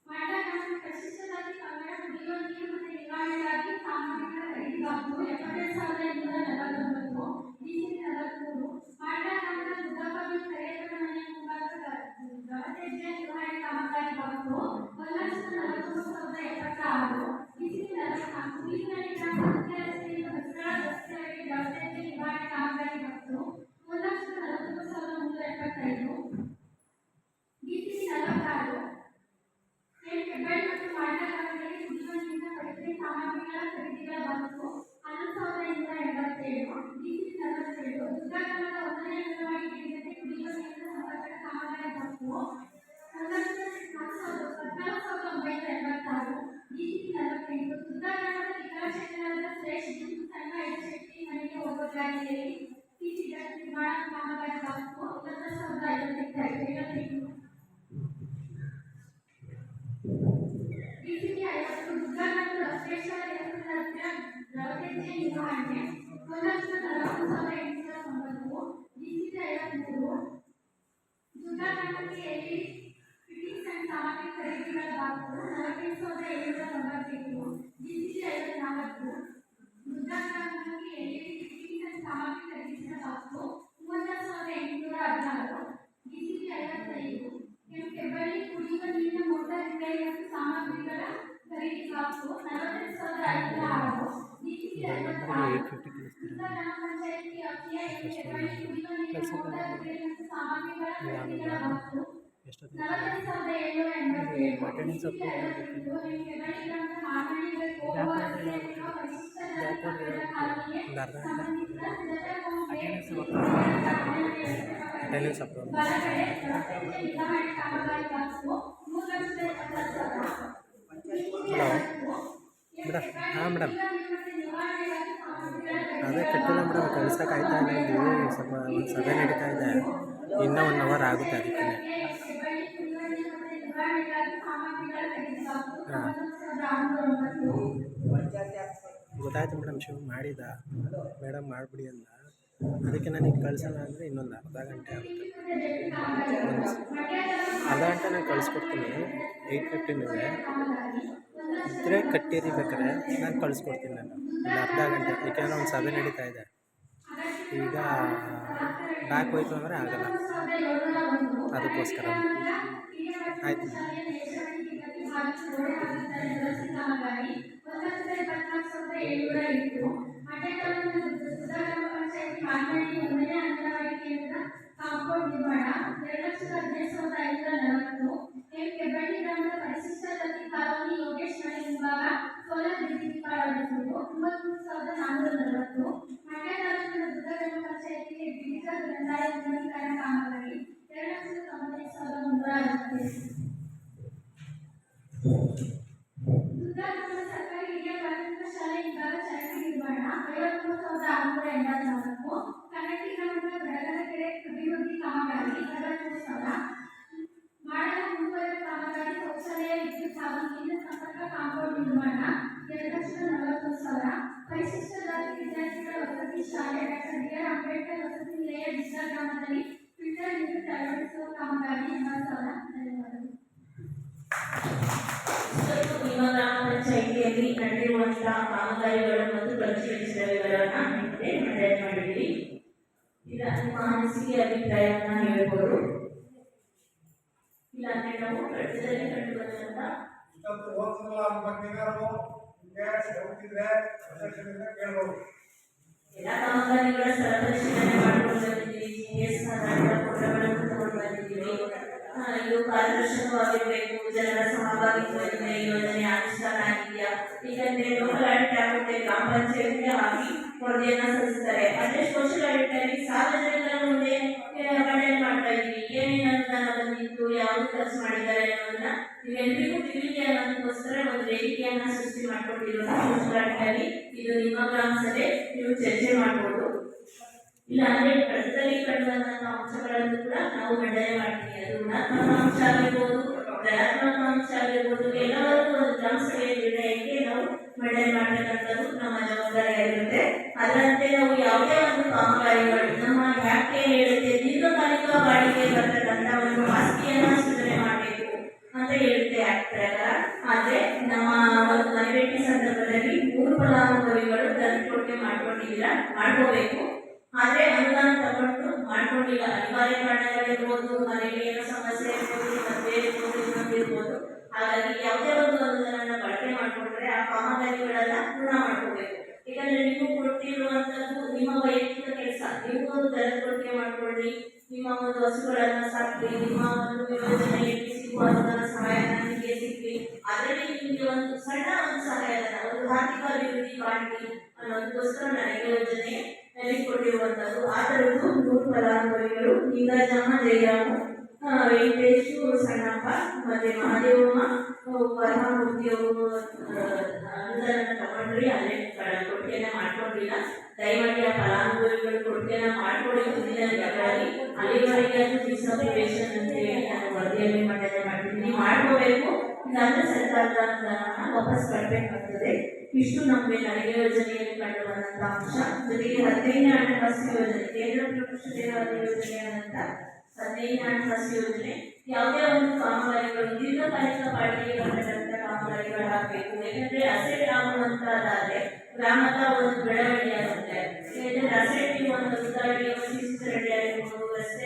Speaker 5: ಮಾಡ ಗ್ರಾಮದ ಪರಿಶಿಷ್ಟ ಜಾತಿ ಪಂಗಡ ಕುಡಿಯುವ ನೀರು ಮತ್ತು ನಿರ್ವಹಣೆಗಾಗಿ ಸಾಮಗ್ರಿಗಳ ಖರೀದಿ ಬಾಕ್ಸು 72,249. DCP 43 ಮಾಡ ಗ್ರಾಮದ ಬುದ್ಧಪ್ಪ ಕರೆಯಪ್ಪನ ಮನೆಯ ಮುಂಭಾಗ ಗವತ್ಯಾಜ್ಯ ನಿರ್ವಹಣೆ ಕಾಮಗಾರಿ ಬಾಕ್ಸು 1,43,076. DCP 44 ಬೀದಿನಳ್ಳಿ ಗ್ರಾಮದ ಮುಖ್ಯ ರಸ್ತೆಯಿಂದ ಬಸ್ಗಳ ರಸ್ತೆಯವರೆಗೆ ಗವತ್ಯಾಜ್ಯ ನಿರ್ವಹಣೆ ಕಾಮಗಾರಿ ಬಾಕ್ಸು 1,43,375. DCP 46 ಹೆಬ್ಬಳ್ಳಿ ಮತ್ತು ಮಾಡ ಗ್ರಾಮಗಳಿಗೆ ಕುಡಿಯುವ ನೀರಿನ ಪೈಪ್ಲೈನ್ ಸಾಮಗ್ರಿಗಳ ಖರೀದಿಗಳ ಬಾಕ್ಸು 11,287. DCP 47 ದುರ್ಗಾ ಗ್ರಾಮದ 1ನೇ ಅಂಗನವಾಡಿ ಕೇಂದ್ರಕ್ಕೆ ಕುಡಿಯುವ ನೀರಿನ ಸಂಪರ್ಕದ ಕಾಮಗಾರಿ ಬಾಕ್ಸು 14,986. DCP 48 ದುರ್ಗಾ ಗ್ರಾಮದ ವಿಕಲಚೇತನರಾದ ಸುರೇಶ್ ಸಣ್ಣ ಶೆಟ್ಟಿ ಮನೆಗೆ ಹೋಗುವ ದಾರಿಯಲ್ಲಿ ಸಿಸಿ ಡಸ್ಟ್ ನಿರ್ಮಾಣ ಕಾಮಗಾರಿ ಬಾಕ್ಸು 20,058. DCP 50 ದುರ್ಗಾ ಗ್ರಾಮದ ಬಸವೇಶ್ವರ ದೇವಸ್ಥಾನದ ಹತ್ತಿರ ಗವತ್ಯಾಜ್ಯ ನಿರ್ವಹಣೆ 1,40,890. DCP 53 ದುರ್ಗಾ ಗ್ರಾಮಕ್ಕೆ ಎಲ್ಇಡಿ ಫಿಟ್ಟಿಂಗ್ಸ್ ಅಂಡ್ ಸಾಮಗ್ರಿ ಖರೀದಿಗಳ ಬಾಕ್ಸು 48,798. DCP 54 ದುರ್ಗಾ ಗ್ರಾಮಕ್ಕೆ ಎಲ್ಇಡಿ ಫಿಟ್ಟಿಂಗ್ಸ್ ಅಂಡ್ ಸಾಮಗ್ರಿ ಖರೀದಿಗಳ ಬಾಕ್ಸು 31,816. DCP 55 ಹೆಬ್ಬಳ್ಳಿ ಕುಡಿಯುವ ನೀರಿನ ಮೋಟಾರ್ ರಿಪೇರಿ ಮತ್ತು ಸಾಮಗ್ರಿಗಳ ಖರೀದಿ ಬಾಕ್ಸು 42,506. DCP 56 ದುರ್ಗಾ ಗ್ರಾಮ ಪಂಚಾಯತಿ ವ್ಯಾಪ್ತಿಯ ಹೆಬ್ಬಳ್ಳಿ ಕುಡಿಯುವ ನೀರಿನ ಮೋಟಾರ್ ರಿಪೇರಿ ಮತ್ತು ಸಾಮಗ್ರಿಗಳ ಖರೀದಿಗಳ ಬಾಕ್ಸು 40,787. DCP 52 ಹೆಬ್ಬಳ್ಳಿ ಗ್ರಾಮದ ಮಾರ್ನಾಯಕಟ್ಟೆ ಹೋಗುವ ರಸ್ತೆಯಲ್ಲಿರುವ ಪರಿಶಿಷ್ಟ ಜಾತಿ ಪಂಗಡದ ಕಾಲೋನಿಗೆ ಸಂಬಂಧಿಸಿದ ಸಿದ್ಧತಾ ಬಲಗಡೆ ಗವತ್ಯಾಜ್ಯ ನಿರ್ವಹಣೆ ಕಾಮಗಾರಿ ಬಾಕ್ಸು 3,70,000.
Speaker 6: ಹಾಂ ಮೇಡಮ್ ಅದೇ ಕಟ್ಟಿಲ್ಲ ಮೇಡಮ್ ಕಳ್ಸೋಕ್ಕಾಯ್ತಾ ಇಲ್ಲ ಇಲ್ಲಿ ಸ್ವಲ್ಪ ಒಂದು ಸಭೆ ನಡೀತಾ ಇದೆ ಇನ್ನೂ 1 ಅವರ್ ಆಗುತ್ತೆ ಅದಕ್ಕೆ ಹಾಂ ಗೊತ್ತಾಯ್ತು ಮೇಡಮ್ ಶಿವ ಮಾಡಿದ ಮೇಡಮ್ ಮಾಡಿಬಿಡಿ ಅಂದ ಅದಕ್ಕೆ ನನಗೆ ಕಳ್ಸೋಣ ಅಂದರೆ ಇನ್ನೊಂದು ಅರ್ಧ ಗಂಟೆ ಆಗುತ್ತೆ ಅರ್ಧ ಗಂಟೆ ನಾನು ಕಳಿಸ್ಕೊಡ್ತೀನಿ 8:15 ಇದ್ದರೆ ಕಟ್ಟಿರಿ ಬೇಕಾದ್ರೆ ನಾನು ಕಳಿಸ್ಕೊಡ್ತೀನಿ ನಾನು ಒಂದು ಅರ್ಧ ಗಂಟೆ ಏಕೆಂದರೆ ಒಂದು ಸಭೆ ನಡೀತಾ ಇದೆ ಈಗ ಬ್ಯಾಕ್ ಹೋಯ್ತು ಅಂದರೆ ಆಗಲ್ಲ ಅದಕ್ಕೋಸ್ಕರ ಆಯಿತು
Speaker 5: ಕಾಂಪೌಂಡ್ ನಿರ್ಮಾಣ 2,15,540. ಹೆಬ್ಬಳ್ಳಿ ಗ್ರಾಮದ ಪರಿಶಿಷ್ಟ ಜಾತಿ ಕಾಲೋನಿ ಯೋಗೇಶ್ ಮನೆ ಮುಂಭಾಗ ಸೋಲಾರ್ ವಿದ್ಯುತ್ ಅಳವಡಿಸುವುದು 33,440. ಮಂಡ್ಯ ತಾಲೂಕಿನ ದುರ್ಗ ಗ್ರಾಮ ಪಂಚಾಯತಿಗೆ ಡಿಜಿಟಲ್ ಗ್ರಂಥಾಲಯ ಉನ್ನತೀಕರಣ ಕಾಮಗಾರಿ 2,95,160. ದುರ್ಗ ಗ್ರಾಮದ ಸರ್ಕಾರಿ ಹಿರಿಯ ಪ್ರಾಥಮಿಕ ಶಾಲೆ ವಿಭಾಗ ಚರಂಡಿ ನಿರ್ಮಾಣ 53,600. 184, ಕನ್ನಡಿ ಗ್ರಾಮದ ಬೆಳಗಲಕೆರೆ ಅಭಿವೃದ್ಧಿ ಕಾಮಗಾರಿ 2,00,000, ಮಾಡಲು ಮುಂದುವರೆದ ಕಾಮಗಾರಿ ಶೌಚಾಲಯ ವಿದ್ಯುತ್ ಹಾಗೂ ನೀರಿನ ಸಂಪರ್ಕ ಕಾಂಪೌಂಡ್ ನಿರ್ಮಾಣ 2,40,000, ಪರಿಶಿಷ್ಟ ಜಾತಿ ವಿದ್ಯಾರ್ಥಿಗಳ ವಸತಿ ಶಾಲೆ ಡಾಕ್ಟರ್ ಬಿ.ಆರ್. ಅಂಬೇಡ್ಕರ್ ವಸತಿ ನಿಲಯ ಡಿಸ್ಟಾ ಗ್ರಾಮದಲ್ಲಿ ಫಿಲ್ಟರ್ ಯೂನಿಟ್ ಅಳವಡಿಸುವ ಕಾಮಗಾರಿ 80,000. ಧನ್ಯವಾದಗಳು.
Speaker 4: ನಿಮ್ಮ ಗ್ರಾಮ ಪಂಚಾಯಿತಿಯಲ್ಲಿ ನಡೆದಿರುವಂತಹ ಕಾಮಗಾರಿಗಳು ಮತ್ತು ಖರ್ಚು ವೆಚ್ಚದ ವಿವರವನ್ನು ಮಂಡನೆ ಮಾಡಿದ್ದೀವಿ. ಇಲ್ಲ ನಿಮ್ಮ ಅನಿಸಿಕೆ ಅಭಿಪ್ರಾಯವನ್ನ ಹೇಳ್ಬೋದು. ಇಲ್ಲಾಂದ್ರೆ ನಾವು ರಾಜ್ಯದಲ್ಲಿ ಕಂಡು ಬಂದಂತ
Speaker 3: ಇಷ್ಟೊಂದು ಓದ್ಸಲ್ಲ ಅಂತ ಬಗ್ಗೆ ನಿಮಗೆ ಗೊತ್ತಿದ್ರೆ ಪ್ರದರ್ಶನದಿಂದ ಕೇಳ್ಬೋದು.
Speaker 4: ಎಲ್ಲ ಕಾಮಗಾರಿಗಳ ಸ್ಥಳ ಪರಿಶೀಲನೆ ಮಾಡಿಕೊಂಡು ಬಂದಿದ್ದೀವಿ. ಜಿಎಸ್ ಪತ್ರಗಳನ್ನು ತಗೊಂಡು ಬಂದಿದ್ದೀವಿ. ಇದು ಪಾರದರ್ಶಕವಾಗಿರಬೇಕು, ಜನರ ಸಹಭಾಗಿತ್ವದಿಂದ ಈ ಯೋಜನೆ ಅನುಷ್ಠಾನ ಆಗಿದೆಯಾ. ಈಗಂದ್ರೆ ಲೋಕಲ್ ಆಡಿಟ್ ಆಗುತ್ತೆ, ಗ್ರಾಮ ಪಂಚಾಯತ್ಗೆ ಹಾಕಿ ವರದಿಯನ್ನ ಸಲ್ಲಿಸ್ತಾರೆ. ಅದೇ ಸೋಷಿಯಲ್ ಆಡಿಟ್ ಅಲ್ಲಿ ಸಾರ್ವಜನಿಕರ ಮುಂದೆ ಮಂಡನೆ ಮಾಡ್ತಾ ಇದ್ದೀವಿ. ಏನೇನು ಅನುದಾನ ಬಂದಿತ್ತು, ಯಾವುದು ಖರ್ಚು ಮಾಡಿದ್ದಾರೆ ಅನ್ನೋದನ್ನ ನೀವೆಲ್ಲರಿಗೂ ತಿಳಿಲಿ ಅನ್ನೋದಕ್ಕೋಸ್ಕರ ಒಂದು ವೇದಿಕೆಯನ್ನ ಸೃಷ್ಟಿ ಮಾಡ್ಕೊಟ್ಟಿರೋದು ಸೋಷಿಯಲ್ ಆಡಿಟ್ ಅಲ್ಲಿ. ಇದು ನಿಮ್ಮ ಗ್ರಾಮ ಸಭೆ, ನೀವು ಚರ್ಚೆ ಮಾಡ್ಬೋದು. ಇಲ್ಲ ಅಂದ್ರೆ ಕಡತದಲ್ಲಿ ಕಂಡುಬಂದಂತಹ ಅಂಶಗಳನ್ನು ಕೂಡ ನಾವು ಮಂಡನೆ ಮಾಡ್ತೀವಿ. ಅದು ಋಣಾತ್ಮಕ ಅಂಶ ಆಗಿರ್ಬೋದು, ಧನಾತ್ಮಕ ಅಂಶ ಆಗಿರ್ಬೋದು, ಎಲ್ಲವನ್ನೂ ಒಂದು ಗ್ರಾಮ ಸಭೆಯ ನಿರ್ಣಯಕ್ಕೆ ನಾವು ಮಂಡನೆ ಮಾಡಬೇಕಂತದ್ದು ನಮ್ಮ ಜವಾಬ್ದಾರಿಯಾಗಿರುತ್ತೆ. ಅದರಂತೆ ನಾವು ಯಾವುದೇ ಒಂದು ಕಾಮಗಾರಿಗಳು ನಮ್ಮ ವ್ಯಾಖ್ಯೆ ಹೇಳುತ್ತೆ ದೀರ್ಘಕಾಲಿಕ ಬಾಡಿಗೆ ಬರ್ತಕ್ಕಂಥ ಒಂದು ಆಸ್ತಿಯನ್ನ ಸೃಜನೆ ಮಾಡಬೇಕು ಅಂತ ಹೇಳುತ್ತೆ ಆಕ್ಟ್ ಪ್ರಕಾರ. ಆದ್ರೆ ನಮ್ಮ ಒಂದು ಮನೆಭೇಟಿ ಸಂದರ್ಭದಲ್ಲಿ 3 ಫಲಾನುಭವಿಗಳು ದತ್ತು ಮಾಡ್ಕೊಂಡಿಲ್ಲ, ಮಾಡ್ಕೋಬೇಕು. ಆದ್ರೆ ಅನುದಾನ ತಗೊಂಡು ಮಾಡ್ಕೊಂಡಿಲ್ಲ. ಅನಿವಾರ್ಯ ಕಾರಣಗಳಿರ್ಬೋದು, ಮನೆಯಲ್ಲಿ ಏನೋ ಸಮಸ್ಯೆ ಇರ್ಬೋದು, ಮದುವೆ ಇರ್ಬೋದು, ಇನ್ನೊಂದಿರ್ಬೋದು. ಹಾಗಾಗಿ ಯಾವುದೇ ಒಂದು ಅನುದಾನ ಬಳಕೆ ಮಾಡ್ಕೊಂಡ್ರೆ ಆ ಕಾಮಗಾರಿಗಳೆಲ್ಲ ಪೂರ್ಣ ಮಾಡ್ಕೋಬೇಕು. ಯಾಕಂದ್ರೆ ನೀವು ಕೊಟ್ಟಿರುವಂತದ್ದು ನಿಮ್ಮ ವೈಯಕ್ತಿಕ ಕೆಲಸ. ನೀವು ಒಂದು ದರಕೊಟ್ಟಿಗೆ ಮಾಡ್ಕೊಳ್ಳಿ, ನಿಮ್ಮ ಒಂದು ಹಸುಗಳನ್ನ ಸಾಕ್ರಿ, ನಿಮ್ಮ ಒಂದು ಯೋಜನೆಯಲ್ಲಿ ಸಿಗುವ ಅನುದಾನ ಸಹಾಯನ ನಿಮಗೆ ಸಿಕ್ರಿ. ಅದರಲ್ಲಿ ನಿಮಗೆ ಒಂದು ಸಣ್ಣ ಒಂದು ಸಹಾಯಧನ, ಒಂದು ಆರ್ಥಿಕ ಅಭಿವೃದ್ಧಿ ಕಾಣಿ ಅನ್ನೋದಕ್ಕೋಸ್ಕರ ನನಗೆ ಯೋಜನೆ ಕೊಟ್ಟಿರುವಂತದ್ದು. ಆ ತರದ್ದು 3 ಫಲಾನುಭವಿಗಳು ಲಿಂಗರಾಜಮ್ಮ, ಜಯರಾಮು, ವೆಂಕಟೇಶು, ಸಣ್ಣಪ್ಪ ಮತ್ತೆ ಮಹಾದೇವಮ್ಮ, ವರಮೂರ್ತಿ ಅವರು ಅನುದಾನ ತಗೊಂಡ್ರಿ. ಅಲ್ಲೇ ಕೊಟ್ಟಿಗೆನ ಮಾಡ್ಕೊಂಡಿಲ್ಲ. ದಯಮಾಡಿ ಆ ಫಲಾನುಭವಿಗಳು ಕೊಟ್ಟಿಗೆನ ಮಾಡ್ಕೊಳ್ಳಿ. ಮುಂದಿನ ದಿನಗಳಲ್ಲಿ ಅಲ್ಲಿವರೆಗೆ ಅದು ಡಿಸಬ್ಲಿವೇಷನ್ ಅಂತ ಹೇಳಿ ನಾನು ವರದಿಯಲ್ಲಿ ಮಂಡನೆ ಮಾಡ್ತೀನಿ. ಮಾಡ್ಕೋಬೇಕು. ಇಲ್ಲಾಂದ್ರೆ ಸರ್ಕಾರದ ಅನುದಾನ ವಾಪಸ್ ಕಟ್ಟಬೇಕಾಗ್ತದೆ. ಇಷ್ಟು ನಮಗೆ ನರೇಗಾ ಯೋಜನೆಯಲ್ಲಿ ಕಂಡು ಬಂದಂತ ಅಂಶ. ಜೊತೆಗೆ 15ನೇ ಹಣಕಾಸು ಯೋಜನೆ, ಕೇಂದ್ರ ಪ್ರಪಂಚ ಯೋಜನೆಯಾದಂತ 15ನೇ ಹಣಕಾಸು ಯೋಜನೆ, ಯಾವುದೇ ಒಂದು ಕಾಮಗಾರಿಗಳು ದೀರ್ಘಕಾಲಿಕ ಬಾಡಿಗೆ ಬರ್ತಕ್ಕಂಥ ಕಾಮಗಾರಿಗಳಾಗಬೇಕು. ಯಾಕಂದ್ರೆ ಅಸೆಟ್ ಆಗುವಂತಹದ್ದಾದ್ರೆ ಗ್ರಾಮದ ಒಂದು ಬೆಳವಣಿಗೆ ಆಗುತ್ತೆ. ಯಾಕಂದ್ರೆ ಅಸೆಟ್ ಒಂದು ರೆಡಿ ಆಗಿರ್ಬೋದು, ರಸ್ತೆ